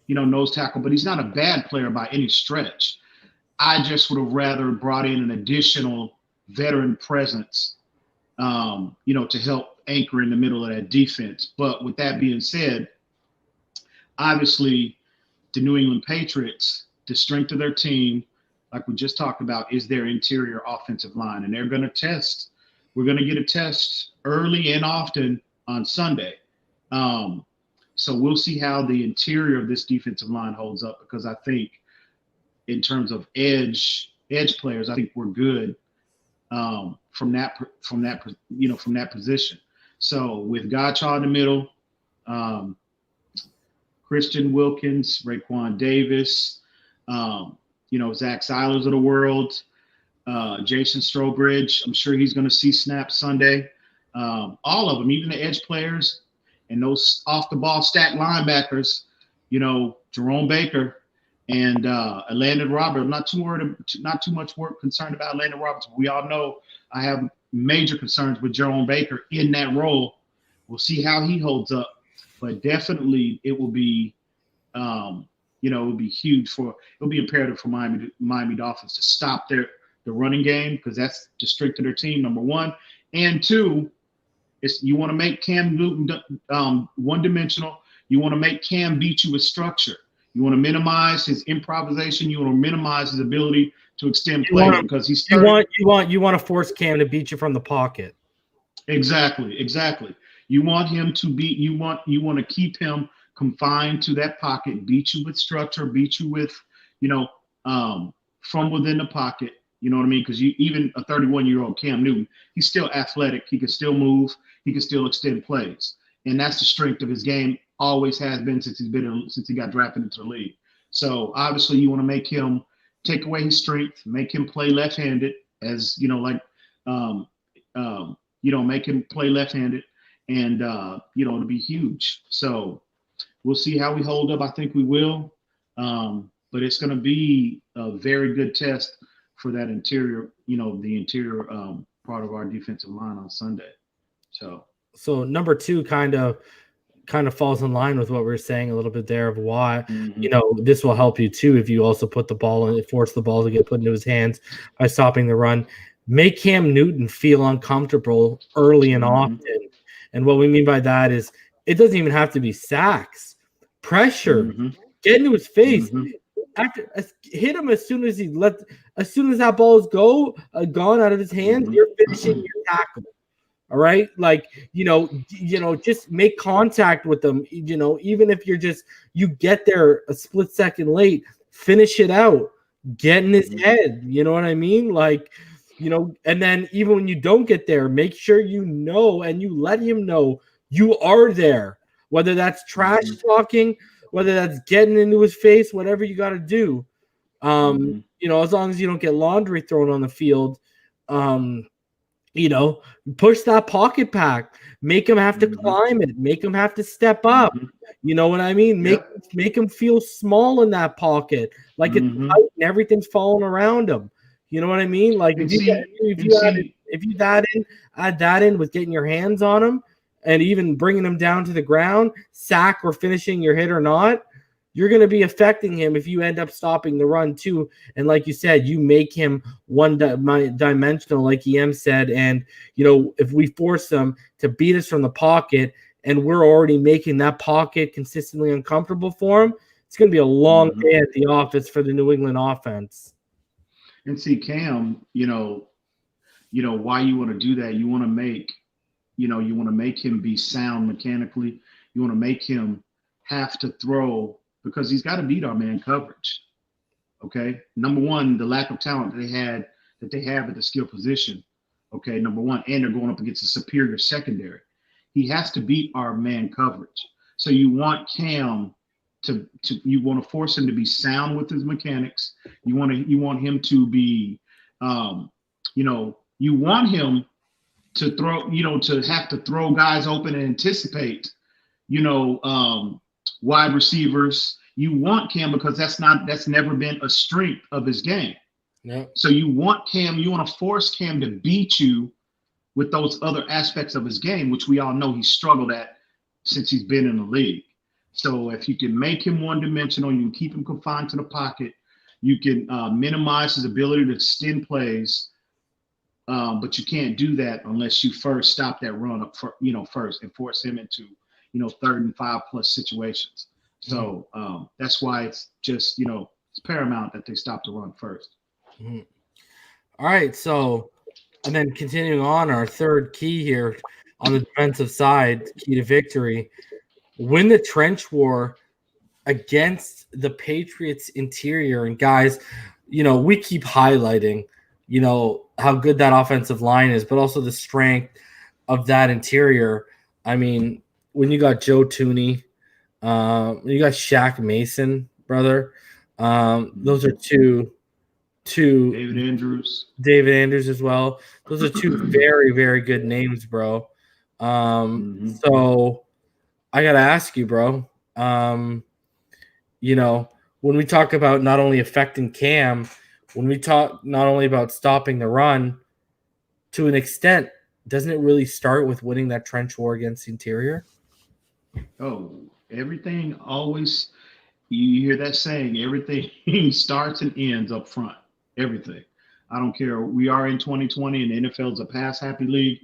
but he's not a bad player by any stretch. I just would have rather brought in an additional veteran presence, to help anchor in the middle of that defense. But with that being said, obviously the New England Patriots, the strength of their team, like we just talked about, is their interior offensive line. And they're going to test. We're going to get a test early and often on Sunday. So we'll see how the interior of this defensive line holds up, because I think in terms of edge players, I think we're good from that position. So with Godchild in the middle, Christian Wilkins, Raekwon Davis, Zach Silas of the world, Jason Strowbridge. I'm sure he's going to see snaps Sunday. All of them, even the edge players and those off the ball stack linebackers, Jerome Baker and Landon Roberts. I'm not too much work concerned about Landon Roberts. We all know I have major concerns with Jerome Baker in that role. We'll see how he holds up, but definitely it will be, it will be huge it'll be imperative for Miami Dolphins to stop the running game, because that's the strength of their team, number one. And two, you want to make Cam Newton one-dimensional. You want to make Cam beat you with structure. You want to minimize his improvisation. You want to minimize his ability to extend play, because he's you want to force Cam to beat you from the pocket. Exactly. You want him to beat. You want to keep him confined to that pocket, beat you with structure, beat you with, from within the pocket. You know what I mean? Because even a 31-year-old Cam Newton, he's still athletic. He can still move. He can still extend plays, and that's the strength of his game. Always has been since he got drafted into the league. So obviously, you want to make him take away his strength, make him play left-handed, make him play left-handed, and it'll be huge. So we'll see how we hold up. I think we will, but it's going to be a very good test for that interior, the interior part of our defensive line on Sunday. So number two kind of falls in line with what we were saying a little bit there of why, this will help you too if you also put the ball in, force the ball to get put into his hands by stopping the run. Make Cam Newton feel uncomfortable early and often. And what we mean by that is it doesn't even have to be sacks. Pressure. Get into his face. Hit him as soon as that ball is gone out of his hands, you're finishing your tackle. All right. Just make contact with them. Even if you get there a split second late, finish it out, get in his head. You know what I mean? And then even when you don't get there, make sure and you let him know you are there, whether that's trash talking, whether that's getting into his face, whatever you got to do. As long as you don't get laundry thrown on the field, push that pocket pack, make him have to climb it, make him have to step up. You know what I mean? Make him feel small in that pocket, like it's tight and everything's falling around him. You know what I mean? Like if you add that in with getting your hands on him and even bringing him down to the ground, sack or finishing your hit or not, you're going to be affecting him if you end up stopping the run too. And like you said, you make him one-dimensional, like EM said. And, if we force them to beat us from the pocket and we're already making that pocket consistently uncomfortable for him, it's going to be a long day at the office for the New England offense. And see, Cam, why you want to do that? You want to make him be sound mechanically. You want to make him have to throw, because he's got to beat our man coverage. Okay. Number one, the lack of talent that they have at the skill position. Okay. Number one, and they're going up against a superior secondary. He has to beat our man coverage. So you want Cam you want to force him to be sound with his mechanics. You want him to be, you want him to throw, to have to throw guys open and anticipate, wide receivers. You want Cam, because that's never been a strength of his game. Yeah. So you want to force Cam to beat you with those other aspects of his game, which we all know he's struggled at since he's been in the league. So if you can make him one-dimensional, you can keep him confined to the pocket, you can minimize his ability to extend plays, but you can't do that unless you first stop that run up, first, and force him into, 3rd and 5+ situations. So that's why it's just, it's paramount that they stop the run first. Mhm. All right, so and then continuing on, our third key here on the defensive side, key to victory, win the trench war against the Patriots interior. And guys, we keep highlighting, how good that offensive line is, but also the strength of that interior. I mean, when you got Joe Tooney, when you got Shaq Mason, brother, those are two David Andrews as well. Those are two very, very good names, bro. So I gotta ask you, bro. When we talk about not only affecting Cam, when we talk not only about stopping the run, to an extent, doesn't it really start with winning that trench war against the interior? Oh, everything always, you hear that saying, everything starts and ends up front. Everything. I don't care. We are in 2020 and the NFL is a pass happy league.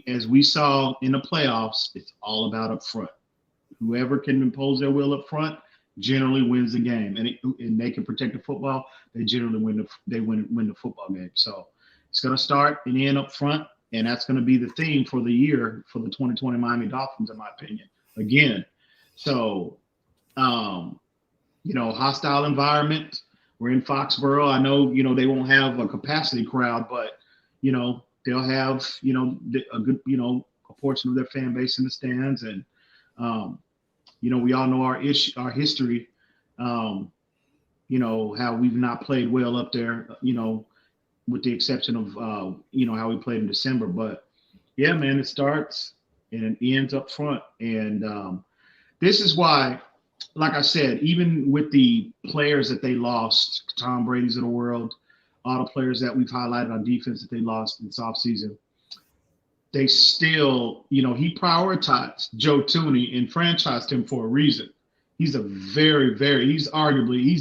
As we saw in the playoffs, it's all about up front. Whoever can impose their will up front generally wins the game, and they can protect the football. They generally win the football game. So it's going to start and end up front, and that's going to be the theme for the year for the 2020 Miami Dolphins, in my opinion. Again, so hostile environment. We're in Foxboro. I know they won't have a capacity crowd, but they'll have a good a portion of their fan base in the stands, and we all know our history, how we've not played well up there, with the exception of, how we played in December. But, yeah, man, it starts and it ends up front. And this is why, like I said, even with the players that they lost, Tom Brady's of the world, all the players that we've highlighted on defense that they lost in this offseason, they still, he prioritized Joe Tooney and franchised him for a reason. He's he's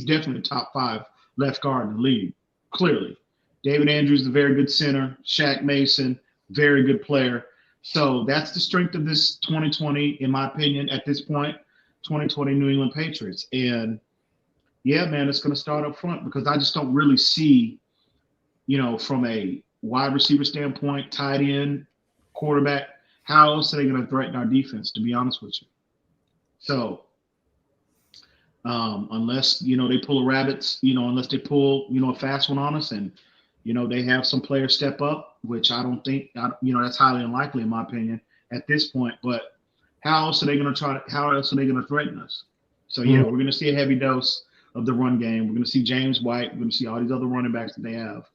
definitely a top 5 left guard in the league, clearly. David Andrews is a very good center. Shaq Mason, very good player. So that's the strength of this 2020, in my opinion, at this point, 2020 New England Patriots. And, yeah, man, it's going to start up front because I just don't really see, from a wide receiver standpoint, tight end, quarterback, how else are they going to threaten our defense, to be honest with you? So unless, they pull a rabbits, unless they pull, a fast one on us and, they have some players step up, which I don't think, that's highly unlikely in my opinion at this point. But how else are they going to threaten us? So, yeah, we're going to see a heavy dose of the run game. We're going to see James White. We're going to see all these other running backs that they have.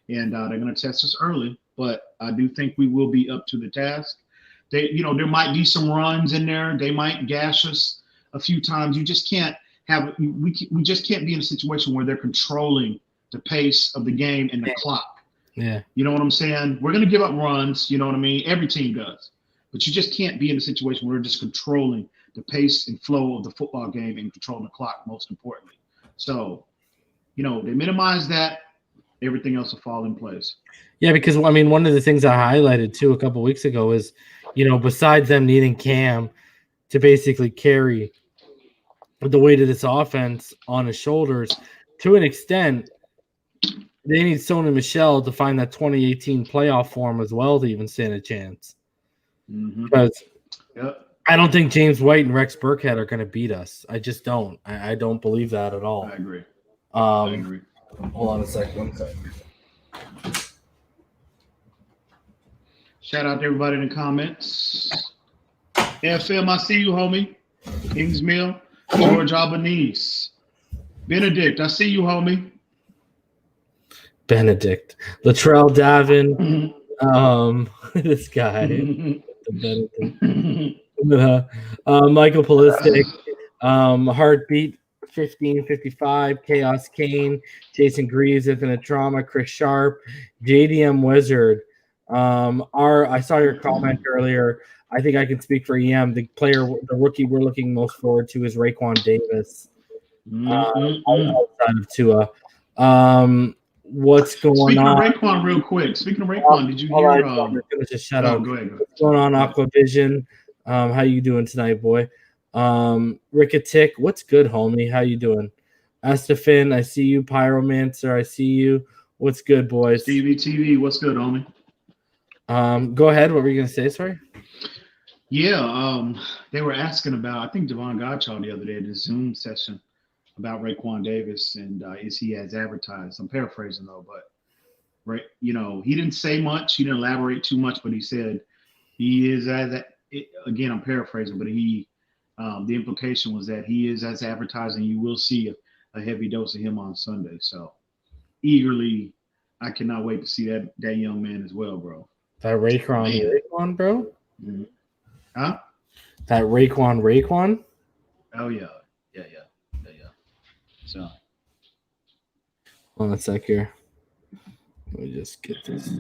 And they're going to test us early. But I do think we will be up to the task. There might be some runs in there. They might gash us a few times. You just can't we just can't be in a situation where they're controlling the pace of the game and the clock. Yeah. You know what I'm saying? We're going to give up runs. You know what I mean? Every team does. But you just can't be in a situation where we're just controlling the pace and flow of the football game and controlling the clock, most importantly. So, they minimize that. Everything else will fall in place. Yeah, because, one of the things I highlighted, too, a couple of weeks ago is, besides them needing Cam to basically carry the weight of this offense on his shoulders, to an extent, they need Sony Michel to find that 2018 playoff form as well to even stand a chance. Because I don't think James White and Rex Burkhead are going to beat us. I just don't. I don't believe that at all. I agree. Hold on a second. Shout out to everybody in the comments. FM, I see you, homie. Kings Mill, George Albanese. Benedict, I see you, homie. Benedict. Latrell Davin. This guy. Michael Pulisic. Heartbeat 1555. Chaos Kane. Jason Greaves, Infinite Trauma. Chris Sharp. JDM Wizard. I saw your comment earlier. I think I can speak for EM. The rookie we're looking most forward to is Raekwon Davis. Outside of Tua. What's going on? Speaking of Raekwon, real quick. Speaking of Raekwon, did you hear? Just shout out. Go ahead. What's going on, Aquavision? How you doing tonight, boy? Rickatic, what's good, homie? How you doing? Estefan, I see you. Pyromancer, I see you. What's good, boys? Stevie TV, what's good, homie? Go ahead. What were you gonna say? Sorry. Yeah, they were asking about, I think Devon Godchild the other day at the Zoom session about Raekwon Davis and is he as advertised? I'm paraphrasing though, but right, he didn't say much, he didn't elaborate too much, but he said he is again, I'm paraphrasing, but the implication was that he is as advertised, and you will see a heavy dose of him on Sunday. So eagerly, I cannot wait to see that young man as well, bro. That Raekwon, bro. Mm-hmm. Huh? That Raekwon. Oh yeah. So. Hold on a sec here. Let me just get this.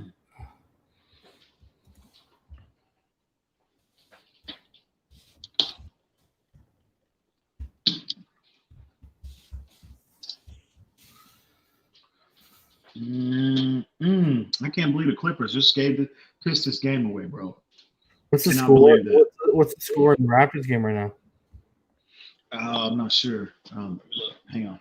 I can't believe the Clippers just gave the Pistons game away, bro. What's the score? What's the score in the Raptors game right now? I'm not sure. Look, hang on.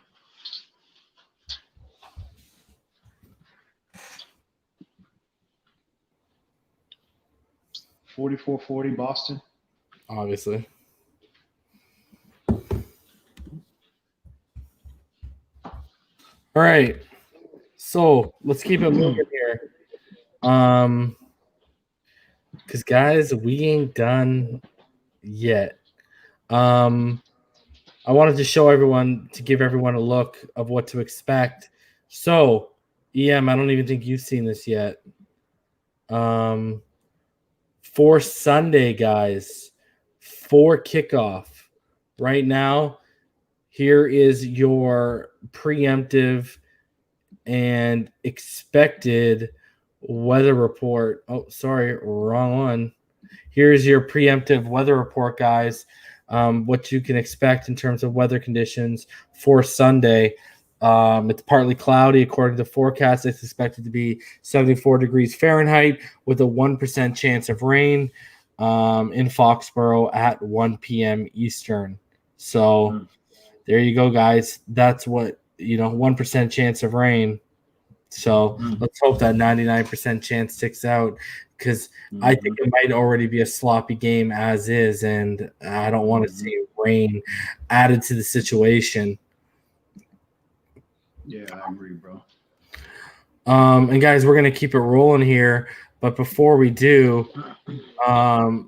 $44-40 Boston. Obviously. All right. So let's keep it moving here. Because guys, we ain't done yet. I wanted to show everyone, to give everyone a look of what to expect. So, EM, I don't even think you've seen this yet. For Sunday, guys, for kickoff, right now, here is your preemptive and expected weather report. Oh, sorry, wrong one. Here's your preemptive weather report, guys. What you can expect in terms of weather conditions for Sunday. It's partly cloudy. According to the forecast, it's expected to be 74 degrees Fahrenheit with a 1% chance of rain in Foxboro at 1 p.m. Eastern. So there you go, guys. That's what, 1% chance of rain. So let's hope that 99% chance sticks out, because I think it might already be a sloppy game as is, and I don't want to see rain added to the situation. Yeah, I agree, bro. And guys, we're going to keep it rolling here. But before we do,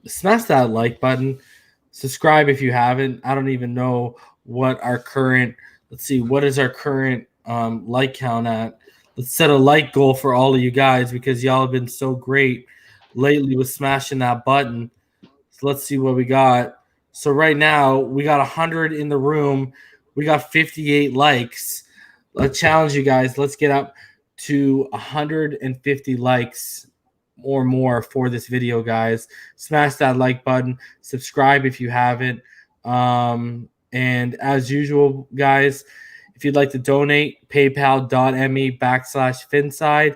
smash that like button. Subscribe if you haven't. I don't even know what our current – let's see, what is our current like count at? Let's set a like goal for all of you guys, because y'all have been so great lately with smashing that button. So let's see what we got. So right now, we got 100 in the room. We got 58 likes. Let's challenge you guys. Let's get up to 150 likes or more for this video, guys. Smash that like button. Subscribe if you haven't. And as usual, guys, if you'd like to donate, paypal.me/Phinside.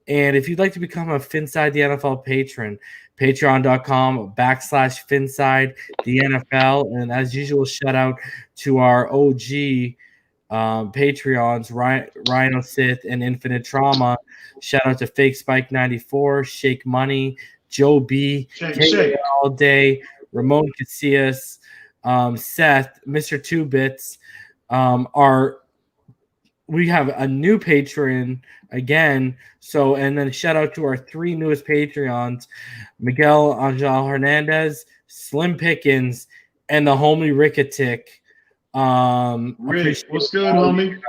And if you'd like to become a Phinside the NFL patron, patreon.com/Phinside the NFL. And as usual, shout out to our OG Patreons, Rhino Sith and Infinite Trauma. Shout out to Fake Spike 94, Shake Money, Joe B, K All Day, Ramon Casillas, Seth, Mr. Two Bits. We have a new patron again. So, and then shout out to our 3 newest Patreons, Miguel Angel Hernandez, Slim Pickens, and the homie Ricketic. Rick, what's good, homie?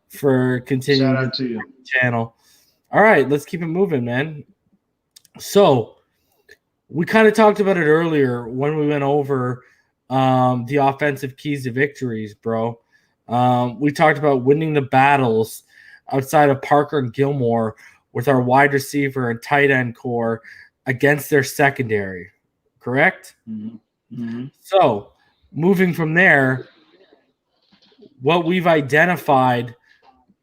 For continuing shout out to you. The channel. All right, let's keep it moving, man. So we kind of talked about it earlier when we went over the offensive keys to victories, bro. We talked about winning the battles outside of Parker and Gilmore with our wide receiver and tight end core against their secondary, correct? So moving from there, what we've identified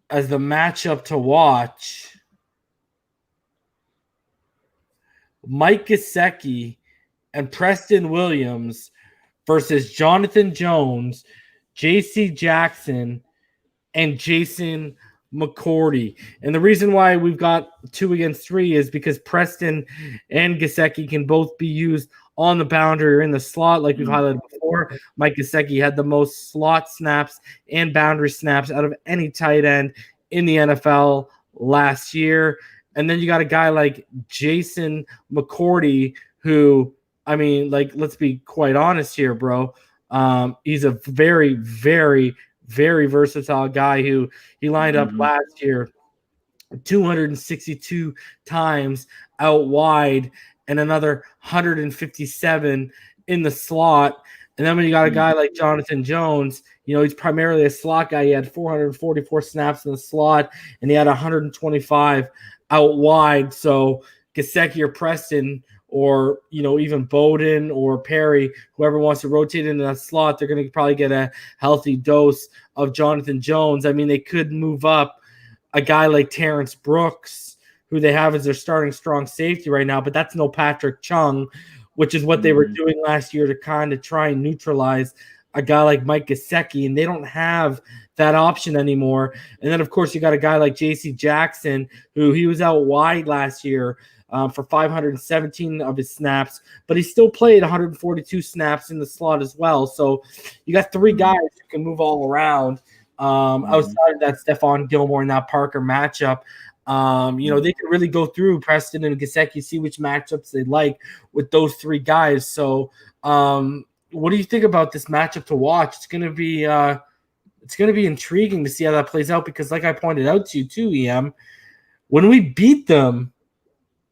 as the matchup to watch, Mike Gesicki and Preston Williams versus Jonathan Jones, J.C. Jackson, and Jason McCourty. And the reason why we've got 2 against 3 is because Preston and Gesicki can both be used on the boundary or in the slot, like we've highlighted before. Mike Gesicki had the most slot snaps and boundary snaps out of any tight end in the NFL last year. And then you got a guy like Jason McCourty, who, I mean, like, let's be quite honest here, bro. He's a very, very, very versatile guy who he lined up last year 262 times out wide and another 157 in the slot. And then when you got a guy like Jonathan Jones, you know, he's primarily a slot guy. He had 444 snaps in the slot, and he had 125 out wide. So Gesicki or Preston, or, you know, even Bowden or Perry, whoever wants to rotate into that slot, they're going to probably get a healthy dose of Jonathan Jones. I mean, they could move up a guy like Terrence Brooks, who they have as their starting strong safety right now, but that's no Patrick Chung, which is what they were doing last year to kind of try and neutralize a guy like Mike Gesicki, and they don't have that option anymore. And then, of course, you got a guy like J.C. Jackson, who he was out wide last year for 517 of his snaps, but he still played 142 snaps in the slot as well. So you got 3 guys who can move all around. Outside of that Stephon Gilmore and that Parker matchup, you know, they can really go through Preston and Gesicki, see which matchups they like with those 3 guys. So what do you think about this matchup to watch? It's going to be intriguing to see how that plays out, because like I pointed out to you too, EM, when we beat them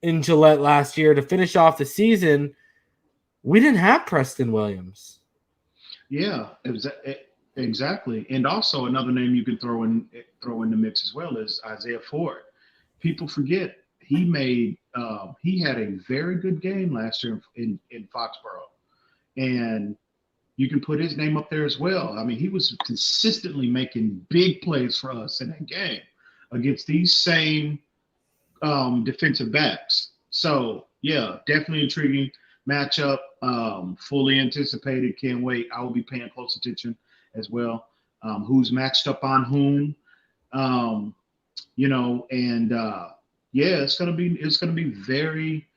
in Gillette last year to finish off the season, we didn't have Preston Williams. Yeah, exactly. And also another name you can throw in the mix as well is Isaiah Ford. People forget he had a very good game last year in Foxboro, and you can put his name up there as well. I mean, he was consistently making big plays for us in that game against these same defensive backs. So yeah, definitely intriguing matchup. Fully anticipated. Can't wait. I will be paying close attention as well. Who's matched up on whom? You know, and yeah, it's gonna be a very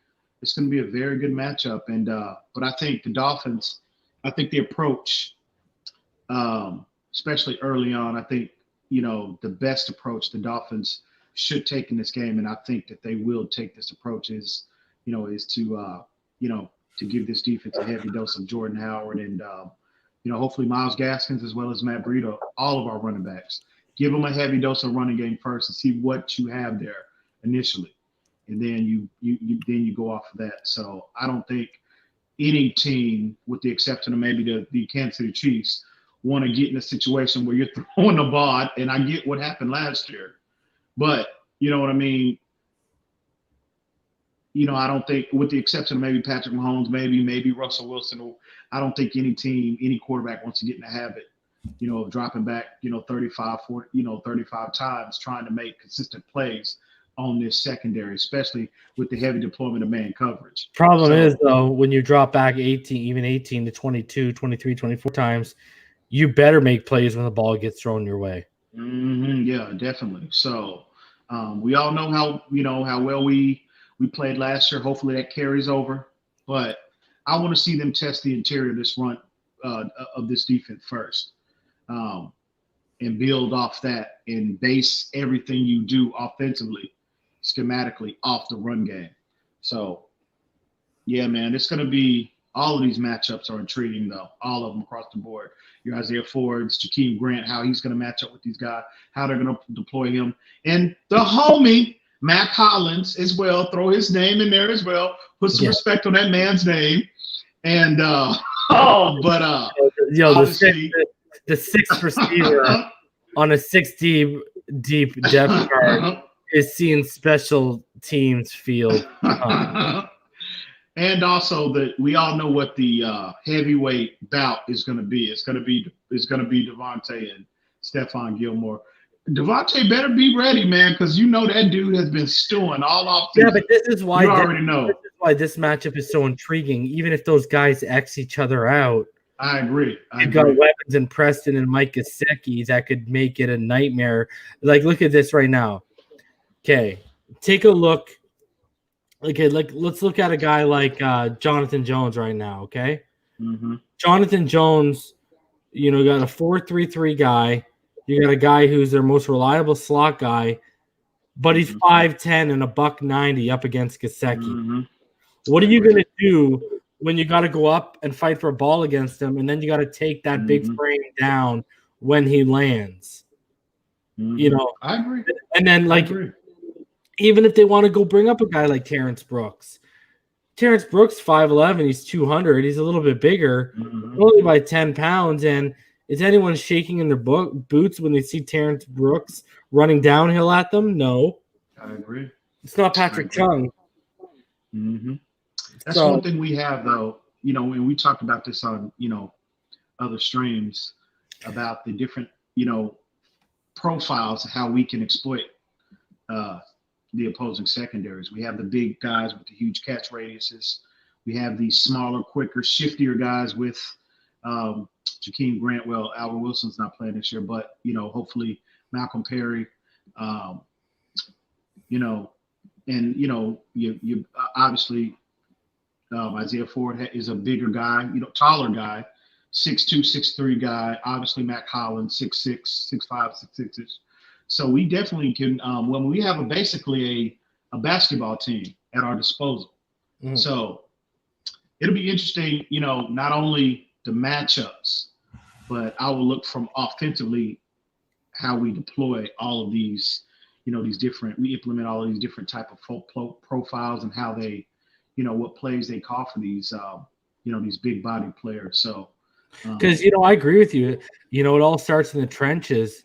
good matchup. And but I think the Dolphins, I think the approach, especially early on, I think, you know, the best approach the Dolphins should take in this game, and I think that they will take this approach, is to give this defense a heavy dose of Jordan Howard and hopefully Myles Gaskins as well as Matt Breida, all of our running backs. Give them a heavy dose of running game first and see what you have there initially, and then you go off of that. So I don't think any team, with the exception of maybe the Kansas City Chiefs, want to get in a situation where you're throwing the ball. And I get what happened last year, but you know what I mean? You know, I don't think, with the exception of maybe Patrick Mahomes, maybe Russell Wilson, I don't think any quarterback wants to get in the habit, you know, of dropping back, 35 times trying to make consistent plays on this secondary, especially with the heavy deployment of man coverage. Problem is, though, when you drop back 18 to 22, 23, 24 times, you better make plays when the ball gets thrown your way. Yeah, definitely. So we all know how well we played last year. Hopefully that carries over. But I want to see them test the interior of this front of this defense first, and build off that and base everything you do offensively, schematically, off the run game. So, yeah, man, it's going to be – all of these matchups are intriguing, though, all of them across the board. Your Isaiah Fords, Jakeem Grant, how he's going to match up with these guys, how they're going to deploy him. And the homie, Mac Hollins, as well, throw his name in there as well. Put some respect on that man's name. And the sixth receiver on a 6 deep depth chart is seeing special teams field. And also we all know what the heavyweight bout is going to be. It's going to be Devontae and Stephon Gilmore. Devontae better be ready, man, because you know that dude has been stewing all off. Yeah, but this is why you already know. This is why this matchup is so intriguing. Even if those guys X each other out, I agree. You've got weapons in Preston and Mike Gesicki that could make it a nightmare. Like, look at this right now. Okay, take a look. Okay, let's look at a guy like Jonathan Jones right now. Okay, Jonathan Jones, you know, got a 4.33 guy. You got a guy who's their most reliable slot guy, but he's 5'10" and a $190 up against Gesicki. What are you gonna do when you got to go up and fight for a ball against him, and then you got to take that big frame down when he lands? You know, I agree. And then, like, even if they want to go bring up a guy like Terrence Brooks, 5'11", he's 200, he's a little bit bigger, only by 10 pounds. And is anyone shaking in their boots when they see Terrence Brooks running downhill at them? No. I agree. It's not Patrick Chung. That's one thing we have, though, you know, when we talked about this on, you know, other streams about the different, you know, profiles of how we can exploit the opposing secondaries. We have the big guys with the huge catch radiuses. We have these smaller, quicker, shiftier guys with Jakeem Grant. Well, Albert Wilson's not playing this year, but, you know, hopefully Malcolm Perry, you know, and, you know, you obviously Isaiah Ford is a bigger guy, you know, taller guy, 6'2", 6'3" guy. Obviously, Matt Collins, 6'6", 6'5", 6'6". So we definitely can. When we have basically a basketball team at our disposal, so it'll be interesting. You know, not only the matchups, but I will look from offensively how we deploy all of these. You know, these different. We implement all of these different type of profiles and how they, you know, what plays they call for these. You know, these big body players. So. Because, you know, I agree with you. You know, it all starts in the trenches.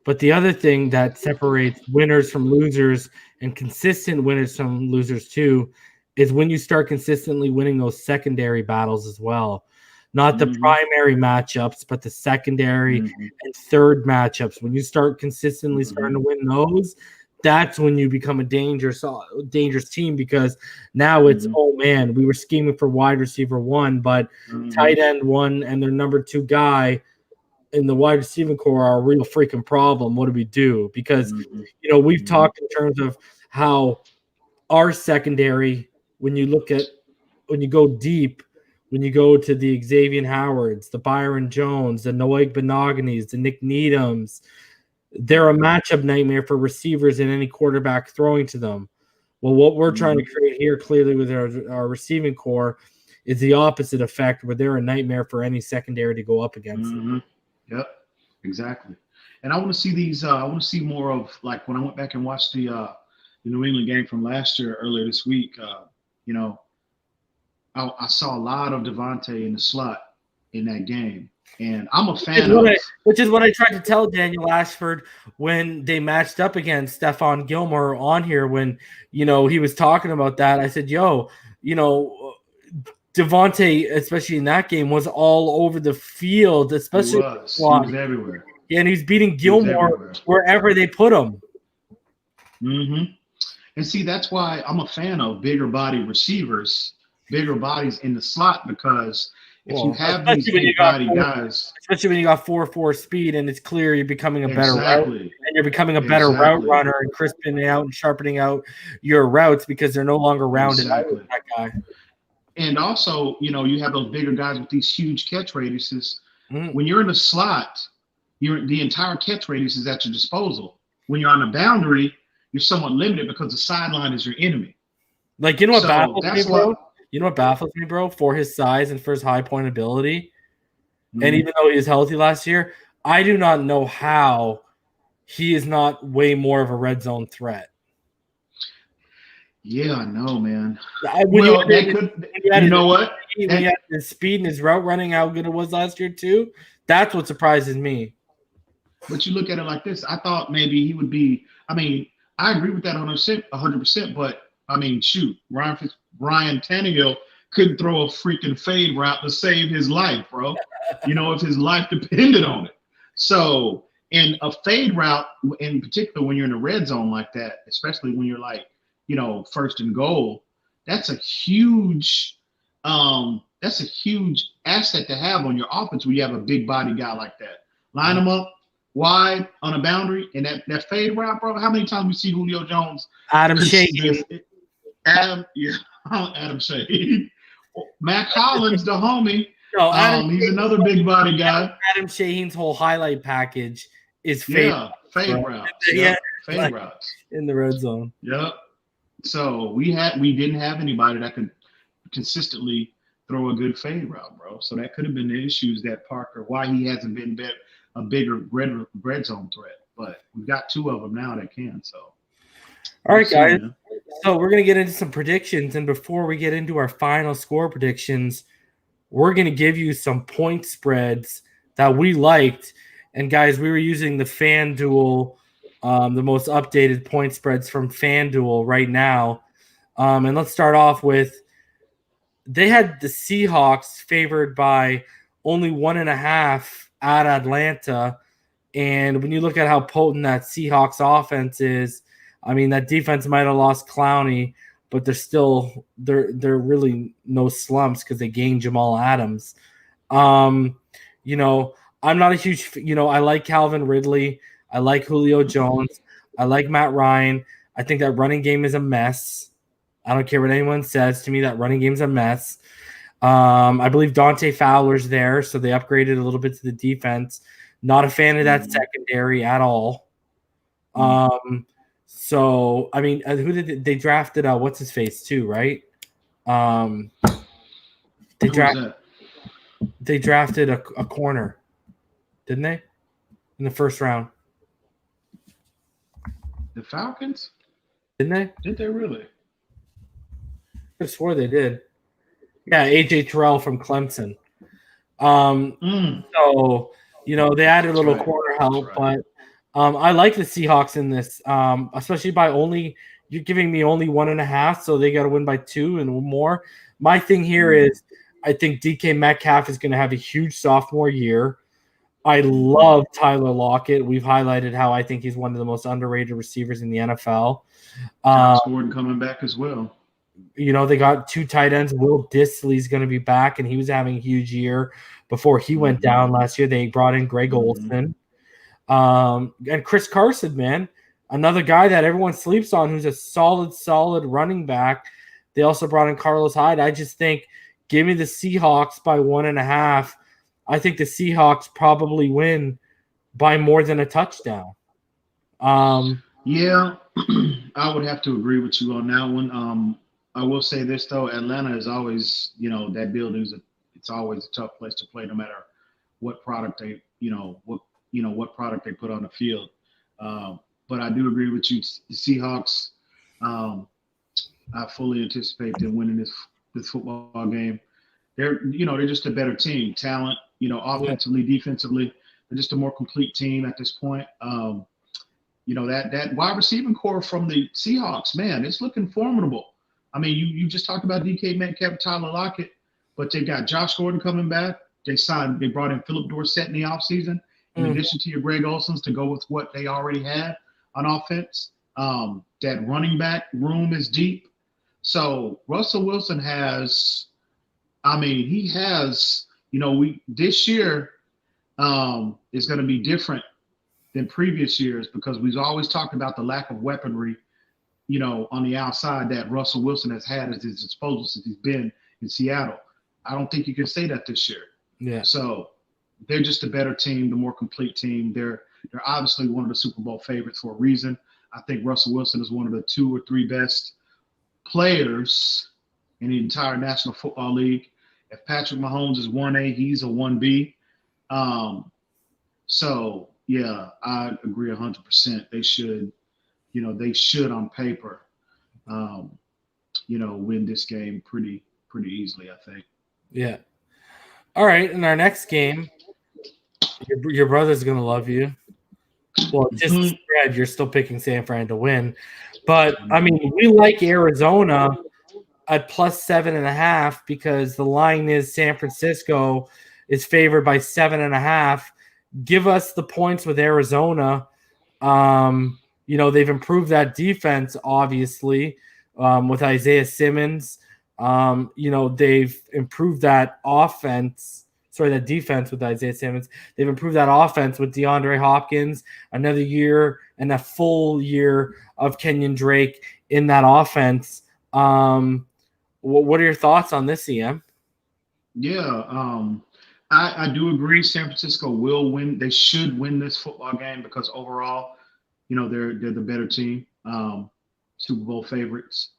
But the other thing that separates winners from losers and consistent winners from losers too is when you start consistently winning those secondary battles as well. Not the primary matchups, but the secondary and third matchups. When you start consistently starting to win those, that's when you become a dangerous team, because now it's, oh man, we were scheming for wide receiver 1, but tight end 1 and their number 2 guy in the wide receiving core are a real freaking problem. What do we do? Because, you know, we've talked in terms of how our secondary, when you go deep, when you go to the Xavier Howards, the Byron Jones, the Noah Benogany's, the Nick Needhams, they're a matchup nightmare for receivers and any quarterback throwing to them. Well, what we're trying to create here clearly with our receiving core is the opposite effect, where they're a nightmare for any secondary to go up against. Yep, exactly. And I want to see these. I want to see more of, like, when I went back and watched the New England game from last year earlier this week. You know, I saw a lot of Devontae in the slot in that game, and I'm a fan of. Which is what I tried to tell Daniel Ashford when they matched up against Stephon Gilmore on here. When, you know, he was talking about that, I said, "Yo, you know, Devontae, especially in that game, was all over the field, especially he was everywhere. Yeah, and he's beating Gilmore wherever they put him." And see, that's why I'm a fan of bigger body receivers, bigger bodies in the slot, because if you have these big body guys, especially when you got 4.4 speed, and it's clear you're becoming a better route, and you're becoming a better route runner and crisping out and sharpening out your routes because they're no longer rounded out with that guy. And also, you know, you have those bigger guys with these huge catch radiuses. When you're in the slot, the entire catch radius is at your disposal. When you're on a boundary, you're somewhat limited because the sideline is your enemy. Like, you know what baffles me, bro? You know what baffles me, bro? For his size and for his high point ability, and even though he was healthy last year, I do not know how he is not way more of a red zone threat. Yeah, I know, man. When you know what? When he had his speed and his route running, how good it was last year too. That's what surprises me. But you look at it like this. I thought maybe he would be. I mean, I agree with that 100%. But I mean, shoot, Ryan Tannehill couldn't throw a freaking fade route to save his life, bro. You know, if his life depended on it. So, and a fade route, in particular, when you're in a red zone like that, especially when you're like, you know, first and goal, that's a huge that's a huge asset to have on your offense when you have a big body guy like that. Line them up wide on a boundary, and that fade route, bro. How many times we see Julio Jones? Adam Shaheen. Adam Shaheen. Matt Collins, the homie. No, he's another big body guy. Adam Shaheen's whole highlight package is fade routes. Fade routes in the red zone. Yep. So we didn't have anybody that could consistently throw a good fade route, bro. So that could have been the issues that Parker, why he hasn't been a bigger red zone threat. But we've got two of them now that can. So. All right, guys. So we're going to get into some predictions. And before we get into our final score predictions, we're going to give you some point spreads that we liked. And, guys, we were using the FanDuel, the most updated point spreads from FanDuel right now. And let's start off with they had the Seahawks favored by only 1.5 at Atlanta. And when you look at how potent that Seahawks offense is, I mean, that defense might have lost Clowney, but they're really no slumps because they gained Jamal Adams. I'm not a huge, I like Calvin Ridley. I like Julio Jones. I like Matt Ryan. I think that running game is a mess. I don't care what anyone says to me. That running game's a mess. I believe Dante Fowler's there, so they upgraded a little bit to the defense. Not a fan of that secondary at all. So, I mean, who did they drafted? What's his face too, right? They drafted a corner, didn't they? In the first round. The Falcons? Didn't they? Did they really? I swore they did. Yeah, AJ Terrell from Clemson. So, they added a little corner help, but I like the Seahawks in this, especially by you're giving me only 1.5, so they got to win by 2 and more. My thing here is I think DK Metcalf is going to have a huge sophomore year. I love Tyler Lockett. We've highlighted how I think he's one of the most underrated receivers in the NFL. Gordon coming back as well. They got 2 tight ends. Will Dissly's going to be back, and he was having a huge year before he went down last year. They brought in Greg Olsen. And Chris Carson, man, another guy that everyone sleeps on who's a solid running back. They also brought in Carlos Hyde. I just think give me the Seahawks by 1.5. I think the Seahawks probably win by more than a touchdown. Yeah, I would have to agree with you on that one. I will say this, though. Atlanta is always, that building it's always a tough place to play no matter what product they, what product they put on the field. But I do agree with you. The Seahawks, I fully anticipate them winning this football game. They're just a better team. Talent, offensively, defensively, they're just a more complete team at this point. That wide receiving core from the Seahawks, man, it's looking formidable. I mean, you just talked about DK Metcalf, Tyler Lockett, but they got Josh Gordon coming back. They brought in Phillip Dorsett in the offseason, in addition to your Greg Olsons to go with what they already had on offense. That running back room is deep. So Russell Wilson has, this year is going to be different than previous years because we've always talked about the lack of weaponry, on the outside that Russell Wilson has had at his disposal since he's been in Seattle. I don't think you can say that this year. Yeah. So they're just a better team, the more complete team. They're obviously one of the Super Bowl favorites for a reason. I think Russell Wilson is one of the 2 or 3 best players in the entire National Football League. If Patrick Mahomes is 1A, he's a 1B. So yeah, I agree 100%. They should on paper, win this game pretty easily, I think. Yeah. All right. In our next game, your brother's going to love you. Well, just the spread, you're still picking San Fran to win. But, we like Arizona at plus 7.5 because the line is San Francisco is favored by 7.5. Give us the points with Arizona. They've improved that defense, obviously, with Isaiah Simmons. They've improved that that defense with Isaiah Simmons. They've improved that offense with DeAndre Hopkins, another year and a full year of Kenyon Drake in that offense. What are your thoughts on this, EM? Yeah, I do agree. San Francisco will win. They should win this football game because overall, they're the better team. Super Bowl favorites.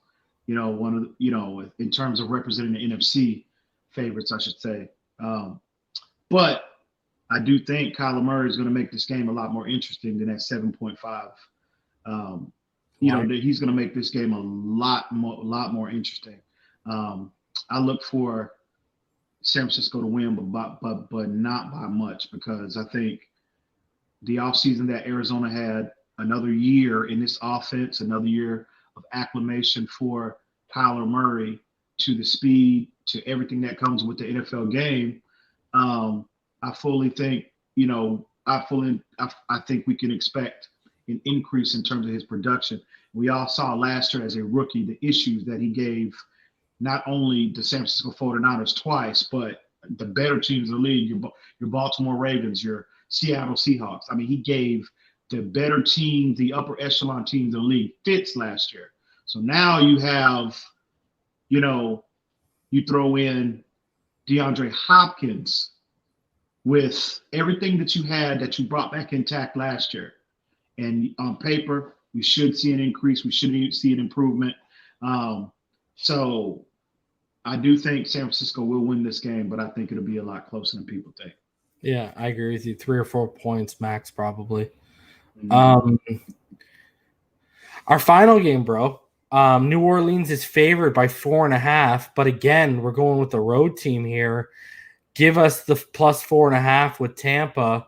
In terms of representing the NFC favorites, I should say. But I do think Kyler Murray is going to make this game a lot more interesting than that 7.5. He's going to make this game a lot more interesting. I look for San Francisco to win, but not by much, because I think the offseason that Arizona had, another year in this offense, another year of acclimation for Kyler Murray to the speed, to everything that comes with the NFL game. I fully think, I think we can expect an increase in terms of his production. We all saw last year as a rookie the issues that he gave not only the San Francisco 49ers twice, but the better teams in the league, your Baltimore Ravens, your Seattle Seahawks. I mean, he gave the better teams, the upper echelon teams in the league fits last year. So now you have, you throw in DeAndre Hopkins with everything that you had that you brought back intact last year. And on paper, we should see an increase. We should see an improvement. So I do think San Francisco will win this game, but I think it'll be a lot closer than people think. Yeah, I agree with you. 3 or 4 points max, probably. Mm-hmm. Our final game, bro. New Orleans is favored by 4.5, but again, we're going with the road team here. Give us the plus 4.5 with Tampa.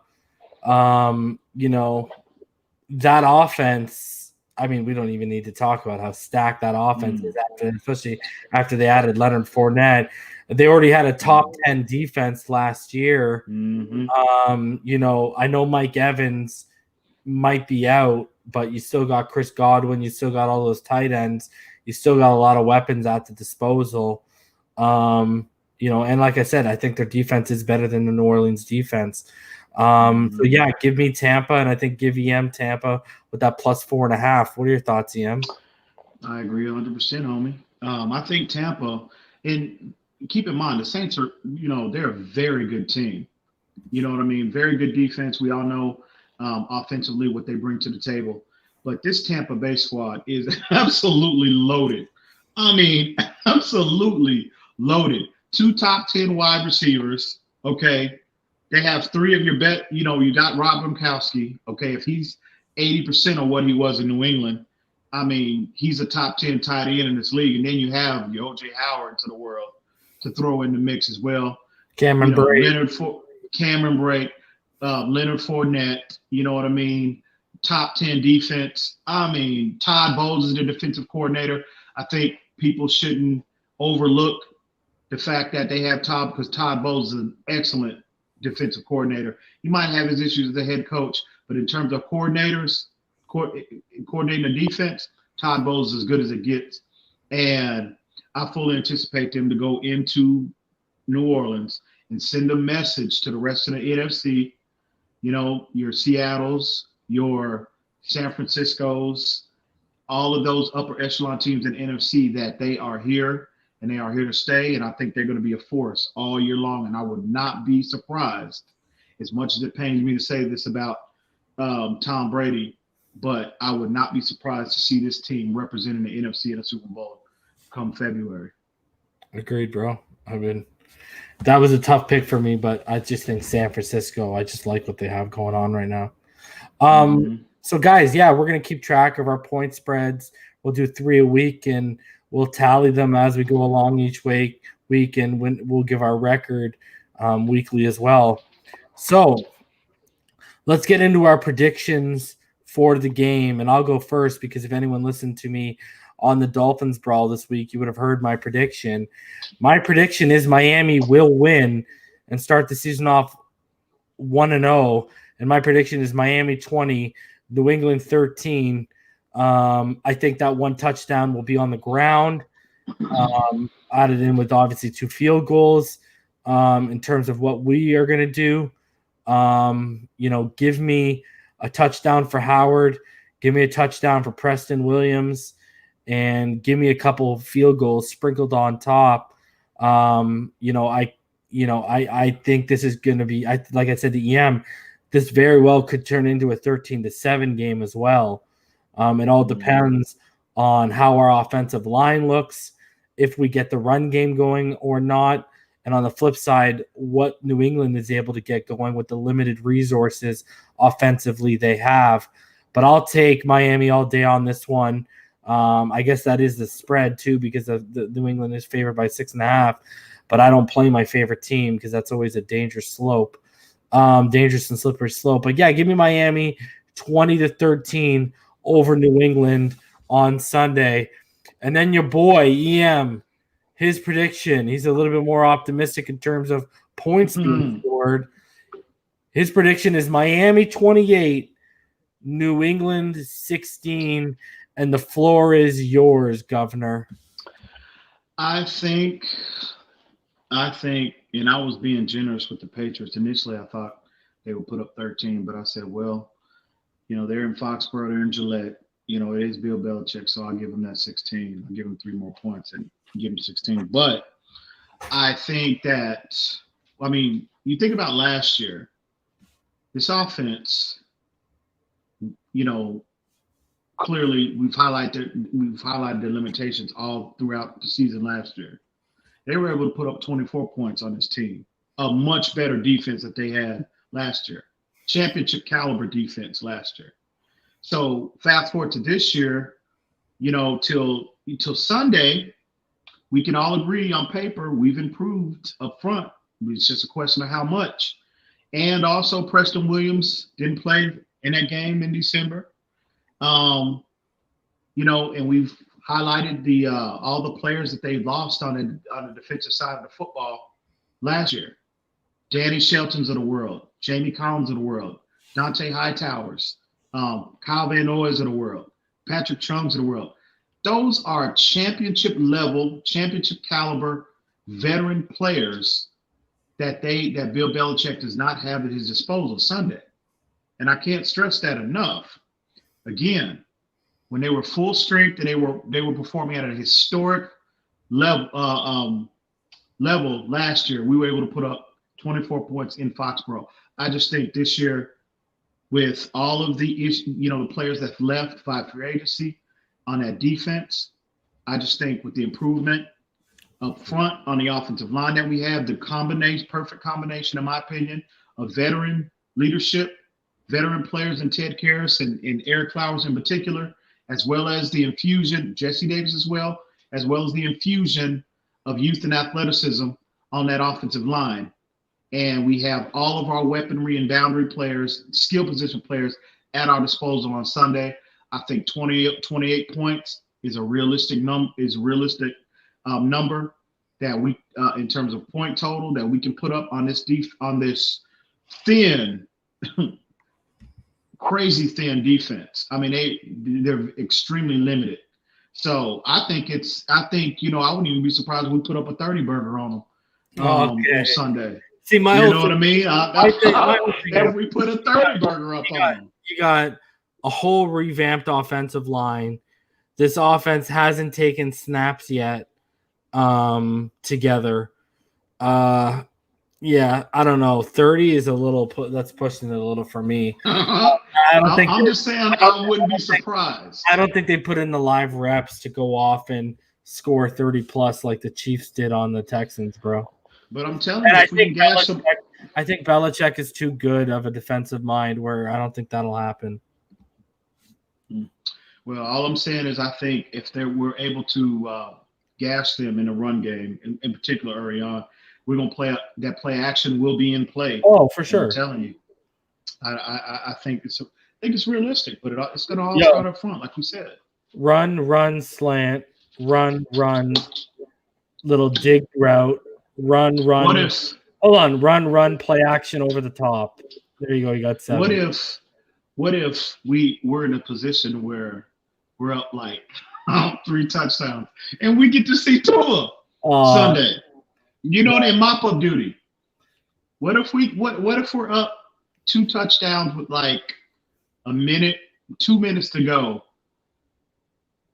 That offense, I mean, we don't even need to talk about how stacked that offense is, especially after they added Leonard Fournette. They already had a top 10 defense last year. Mm-hmm. I know Mike Evans might be out, but you still got Chris Godwin. You still got all those tight ends. You still got a lot of weapons at the disposal. And like I said, I think their defense is better than the New Orleans defense. So yeah, give me Tampa, and I think give EM Tampa with that plus 4.5. What are your thoughts, EM? I agree 100%, homie. I think Tampa, and keep in mind, the Saints are, they're a very good team. You know what I mean? Very good defense. We all know offensively what they bring to the table. But this Tampa Bay squad is absolutely loaded. I mean, absolutely loaded. 2 top 10 wide receivers, okay? They have 3 of your bet. You got Rob Gronkowski, okay? If he's 80% of what he was in New England, I mean, he's a top 10 tight end in this league. And then you have your O.J. Howard to the world to throw in the mix as well. Cameron Brate. Leonard Fournette, you know what I mean? Top 10 defense. I mean, Todd Bowles is the defensive coordinator. I think people shouldn't overlook the fact that they have Todd, because Todd Bowles is an excellent defensive coordinator. He might have his issues as a head coach, but in terms of coordinators, coordinating the defense, Todd Bowles is as good as it gets. And I fully anticipate them to go into New Orleans and send a message to the rest of the NFC, your Seattles, your San Franciscos, all of those upper echelon teams in the NFC, that they are here and they are here to stay. And I think they're going to be a force all year long. And I would not be surprised, as much as it pains me to say this about Tom Brady, but I would not be surprised to see this team representing the NFC in a Super Bowl come February. Agreed, bro. I mean, that was a tough pick for me, but I just think San Francisco, I just like what they have going on right now. So guys, yeah, we're going to keep track of our point spreads. We'll do 3 a week, and we'll tally them as we go along each week, and we'll give our record weekly as well. So let's get into our predictions for the game, and I'll go first because if anyone listened to me on the Dolphins Brawl this week, you would have heard my prediction. My prediction is Miami will win and start the season off 1-0, and my prediction is Miami 20, New England 13. I think that 1 touchdown will be on the ground. added in with obviously 2 field goals in terms of what we are going to do. Give me a touchdown for Howard, give me a touchdown for Preston Williams, and give me a couple of field goals sprinkled on top. I think this is going to be, like I said, the EM, this very well could turn into a 13-7 game as well. It all depends on how our offensive line looks, if we get the run game going or not. And on the flip side, what New England is able to get going with the limited resources offensively they have. But I'll take Miami all day on this one. I guess that is the spread too, because of the New England is favored by 6.5. But I don't play my favorite team because that's always a dangerous and slippery slope. But yeah, give me Miami 20-13 over New England on Sunday. And then your boy EM. His prediction, he's a little bit more optimistic in terms of points being scored. His prediction is Miami 28, New England 16, and the floor is yours, Governor. I think, and I was being generous with the Patriots. Initially, I thought they would put up 13, but I said, well, they're in Foxboro, they're in Gillette. It is Bill Belichick, so I'll give them that 16. I'll give them 3 more points and give them 16. But I think that, you think about last year, this offense, clearly we've highlighted the limitations all throughout the season last year. They were able to put up 24 points on this team, a much better defense that they had last year, championship caliber defense last year. So fast forward to this year, till Sunday, we can all agree on paper we've improved up front. It's just a question of how much. And also Preston Williams didn't play in that game in December. And we've highlighted the all the players that they lost on the defensive side of the football last year. Danny Shelton's of the world, Jamie Collins of the world, Dante Hightowers, Kyle Van Noy's of the world, Patrick Chung's of the world. Those are championship level, championship caliber veteran players that Bill Belichick does not have at his disposal Sunday. And I can't stress that enough. Again, when they were full strength and they were performing at a historic level last year, we were able to put up 24 points in Foxborough. I just think this year, with all of the the players that left by free agency on that defense, I just think with the improvement up front on the offensive line that we have, the perfect combination, in my opinion, of veteran leadership, veteran players in Ted Karras and Eric Flowers in particular, as well as the infusion, Jesse Davis as well as the infusion of youth and athleticism on that offensive line. And we have all of our weaponry and boundary players, skill position players at our disposal on Sunday. I think 28 points is a realistic number that we, in terms of point total, that we can put up on this thin, crazy thin defense. They're extremely limited. So I think I wouldn't even be surprised if we put up a 30 burger on them on Sunday. See, what I mean? If we put a 30 burger up on them. You got a whole revamped offensive line. This offense hasn't taken snaps yet together. I don't know. 30 is a little that's pushing it a little for me. I'm just saying I wouldn't be surprised. I don't think they put in the live reps to go off and score 30 plus like the Chiefs did on the Texans, bro. But I'm telling you, I think Belichick is too good of a defensive mind where I don't think that'll happen. Well, all I'm saying is I think if we're able to gash them in a run game, in particular early on, we're going to play that play action will be in play. Oh, for sure. I'm telling you. I think it's realistic, but it's going to all start up front, like we said. Run, slant, run, little dig route, run. Run, play action over the top. There you go. You got 7. What if we were in a position where we're up like 3 touchdowns and we get to see Tua? Sunday. You know, they mop up duty. What if we're up 2 touchdowns with like 2 minutes to go?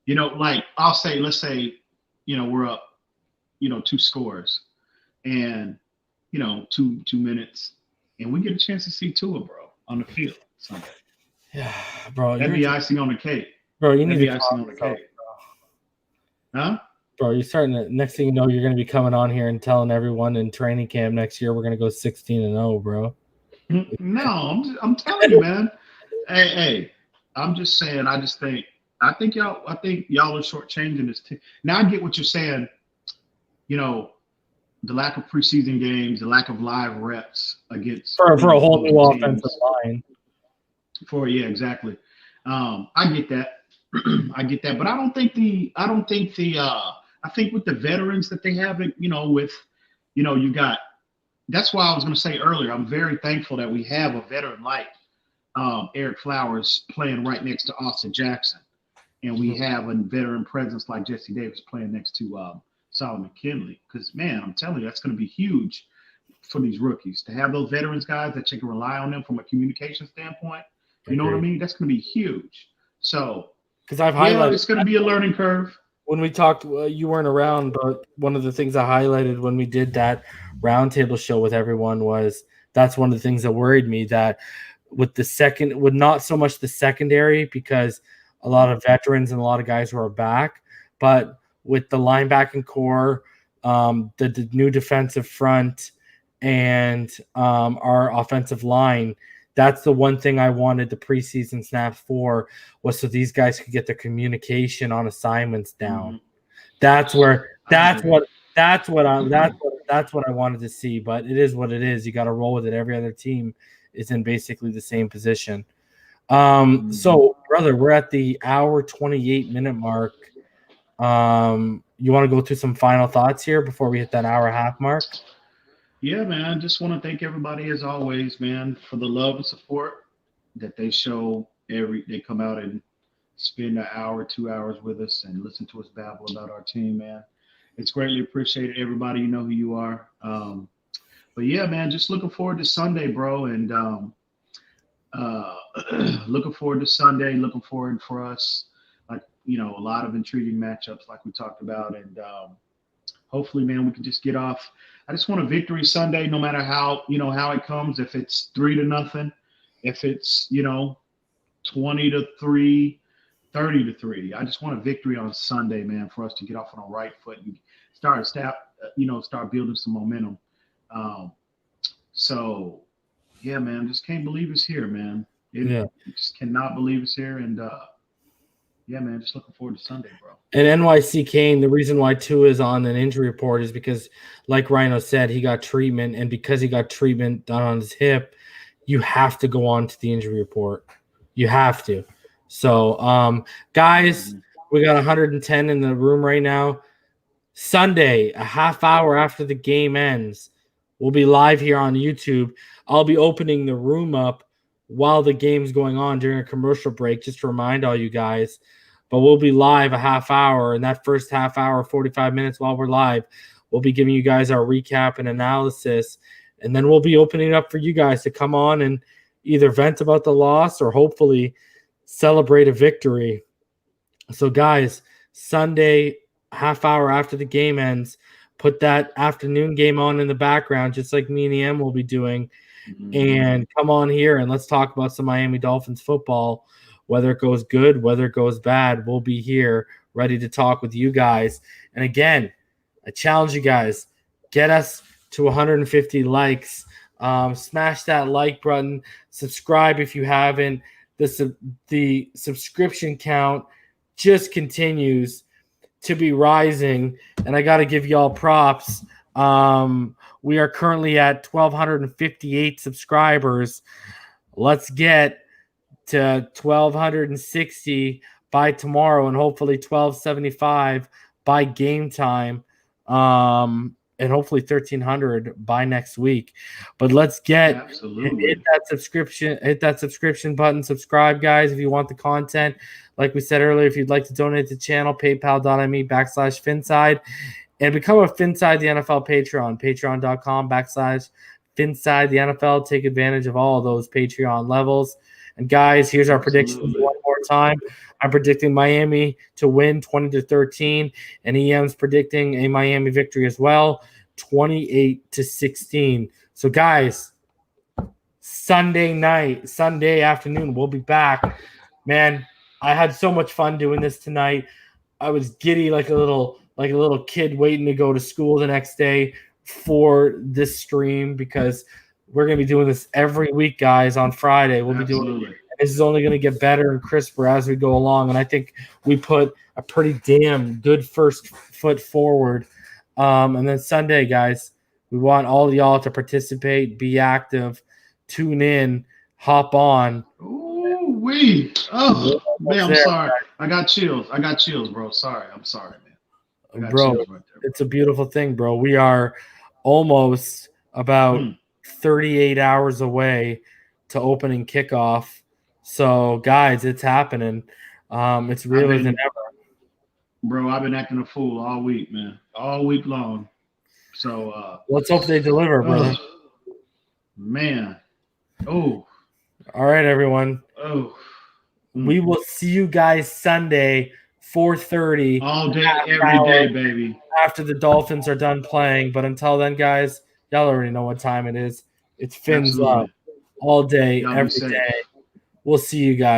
You know, like let's say, you know, we're up, you know, 2 scores and, you know, 2 minutes, and we get a chance to see Tua, bro, on the field Sunday. Yeah, bro. That'd be icing on the cake. Bro, you need to be icing on the cake. Huh? Bro, you're starting to, next thing you know, you're going to be coming on here and telling everyone in training camp next year we're going to go 16-0, bro. No, I'm telling you, man. Hey, I'm just saying, I think y'all are shortchanging this team. Now I get what you're saying, you know, the lack of preseason games, the lack of live reps against for a whole new offensive line. Yeah, exactly. I get that. I get that, but I think with the veterans that they have, you know, that's why I was going to say earlier, I'm very thankful that we have a veteran like Eric Flowers playing right next to Austin Jackson. And we have a veteran presence like Jesse Davis playing next to Solomon McKinley. Because, man, I'm telling you, that's going to be huge for these rookies. To have those veterans guys that you can rely on them from a communication standpoint, you know what I mean? That's going to be huge. So, because I've highlighted, it's going to be a learning curve. When we talked, you weren't around, but one of the things I highlighted when we did that roundtable show with everyone was that's one of the things that worried me, that with not so much the secondary, because a lot of veterans and a lot of guys who are back, but with the linebacking core, the new defensive front, and our offensive line. That's the one thing I wanted the preseason snaps for, was so these guys could get their communication on assignments down. That's what I wanted to see. But it is what it is. You got to roll with it. Every other team is in basically the same position. So, brother, we're at the hour 28-minute mark. You want to go through some final thoughts here before we hit that hour and a half mark? Yeah, man. Just want to thank everybody as always, man, for the love and support that they show. They come out and spend an hour, 2 hours with us and listen to us babble about our team, man. It's greatly appreciated. Everybody, you know who you are. But yeah, man, just looking forward to Sunday, bro. And looking forward to Sunday. Looking forward for us, like, you know, a lot of intriguing matchups like we talked about. And hopefully, man, we can just get off. I just want a victory Sunday, no matter how it comes. If it's 3-0, if it's, 20-3, 30-3. I just want a victory on Sunday, man, for us to get off on the right foot and start building some momentum. So, yeah, man, just can't believe it's here, man. Just cannot believe it's here. And yeah, man, just looking forward to Sunday, bro. And NYC Kane, the reason why Tua is on an injury report is because, like Rhino said, he got treatment. And because he got treatment done on his hip, you have to go on to the injury report. You have to. So, guys, we got 110 in the room right now. Sunday, a half hour after the game ends, we'll be live here on YouTube. I'll be opening the room up while the game's going on during a commercial break, just to remind all you guys. But we'll be live a half hour, and that first half hour, 45 minutes while we're live, we'll be giving you guys our recap and analysis, and then we'll be opening up for you guys to come on and either vent about the loss or hopefully celebrate a victory. So, guys, Sunday, half hour after the game ends, put that afternoon game on in the background, just like me and EM will be doing, and come on here and let's talk about some Miami Dolphins football. Whether it goes good, whether it goes bad, we'll be here ready to talk with you guys. And again, I challenge you guys, get us to 150 likes. Smash that like button. Subscribe if you haven't. The subscription count just continues to be rising, and I got to give y'all props. We are currently at 1,258 subscribers. Let's get to 1,260 by tomorrow, and hopefully 1,275 by game time, and hopefully 1,300 by next week. But let's get hit that subscription button. Subscribe, guys, if you want the content. Like we said earlier, if you'd like to donate to the channel, paypal.me/Phinside. and become a Phinside the NFL Patreon, patreon.com/Phinside the NFL. Take advantage of all of those Patreon levels. And guys, here's our predictions one more time. I'm predicting Miami to win 20-13, and EM's predicting a Miami victory as well, 28-16. So guys, Sunday afternoon, we'll be back. Man, I had so much fun doing this tonight. I was giddy like a little kid waiting to go to school the next day for this stream, because we're going to be doing this every week, guys. On Friday, we'll be doing it. This is only going to get better and crisper as we go along, and I think we put a pretty damn good first foot forward. And then Sunday, guys, we want all of y'all to participate, be active, tune in, hop on. Ooh wee! Oh man, I'm sorry. I got chills, bro. Sorry, I'm sorry, man. Bro, right there, it's a beautiful thing, bro. We are almost about 38 hours away to opening kickoff. So, guys, it's happening. It's realer than ever. Bro, I've been acting a fool all week, man. All week long. So let's hope they deliver, brother. Man. Oh. All right, everyone. Oh. We will see you guys Sunday, 4:30. All day, every day, baby. After the Dolphins are done playing. But until then, guys, y'all already know what time it is. It's Fins Up all day, every day. We'll see you guys.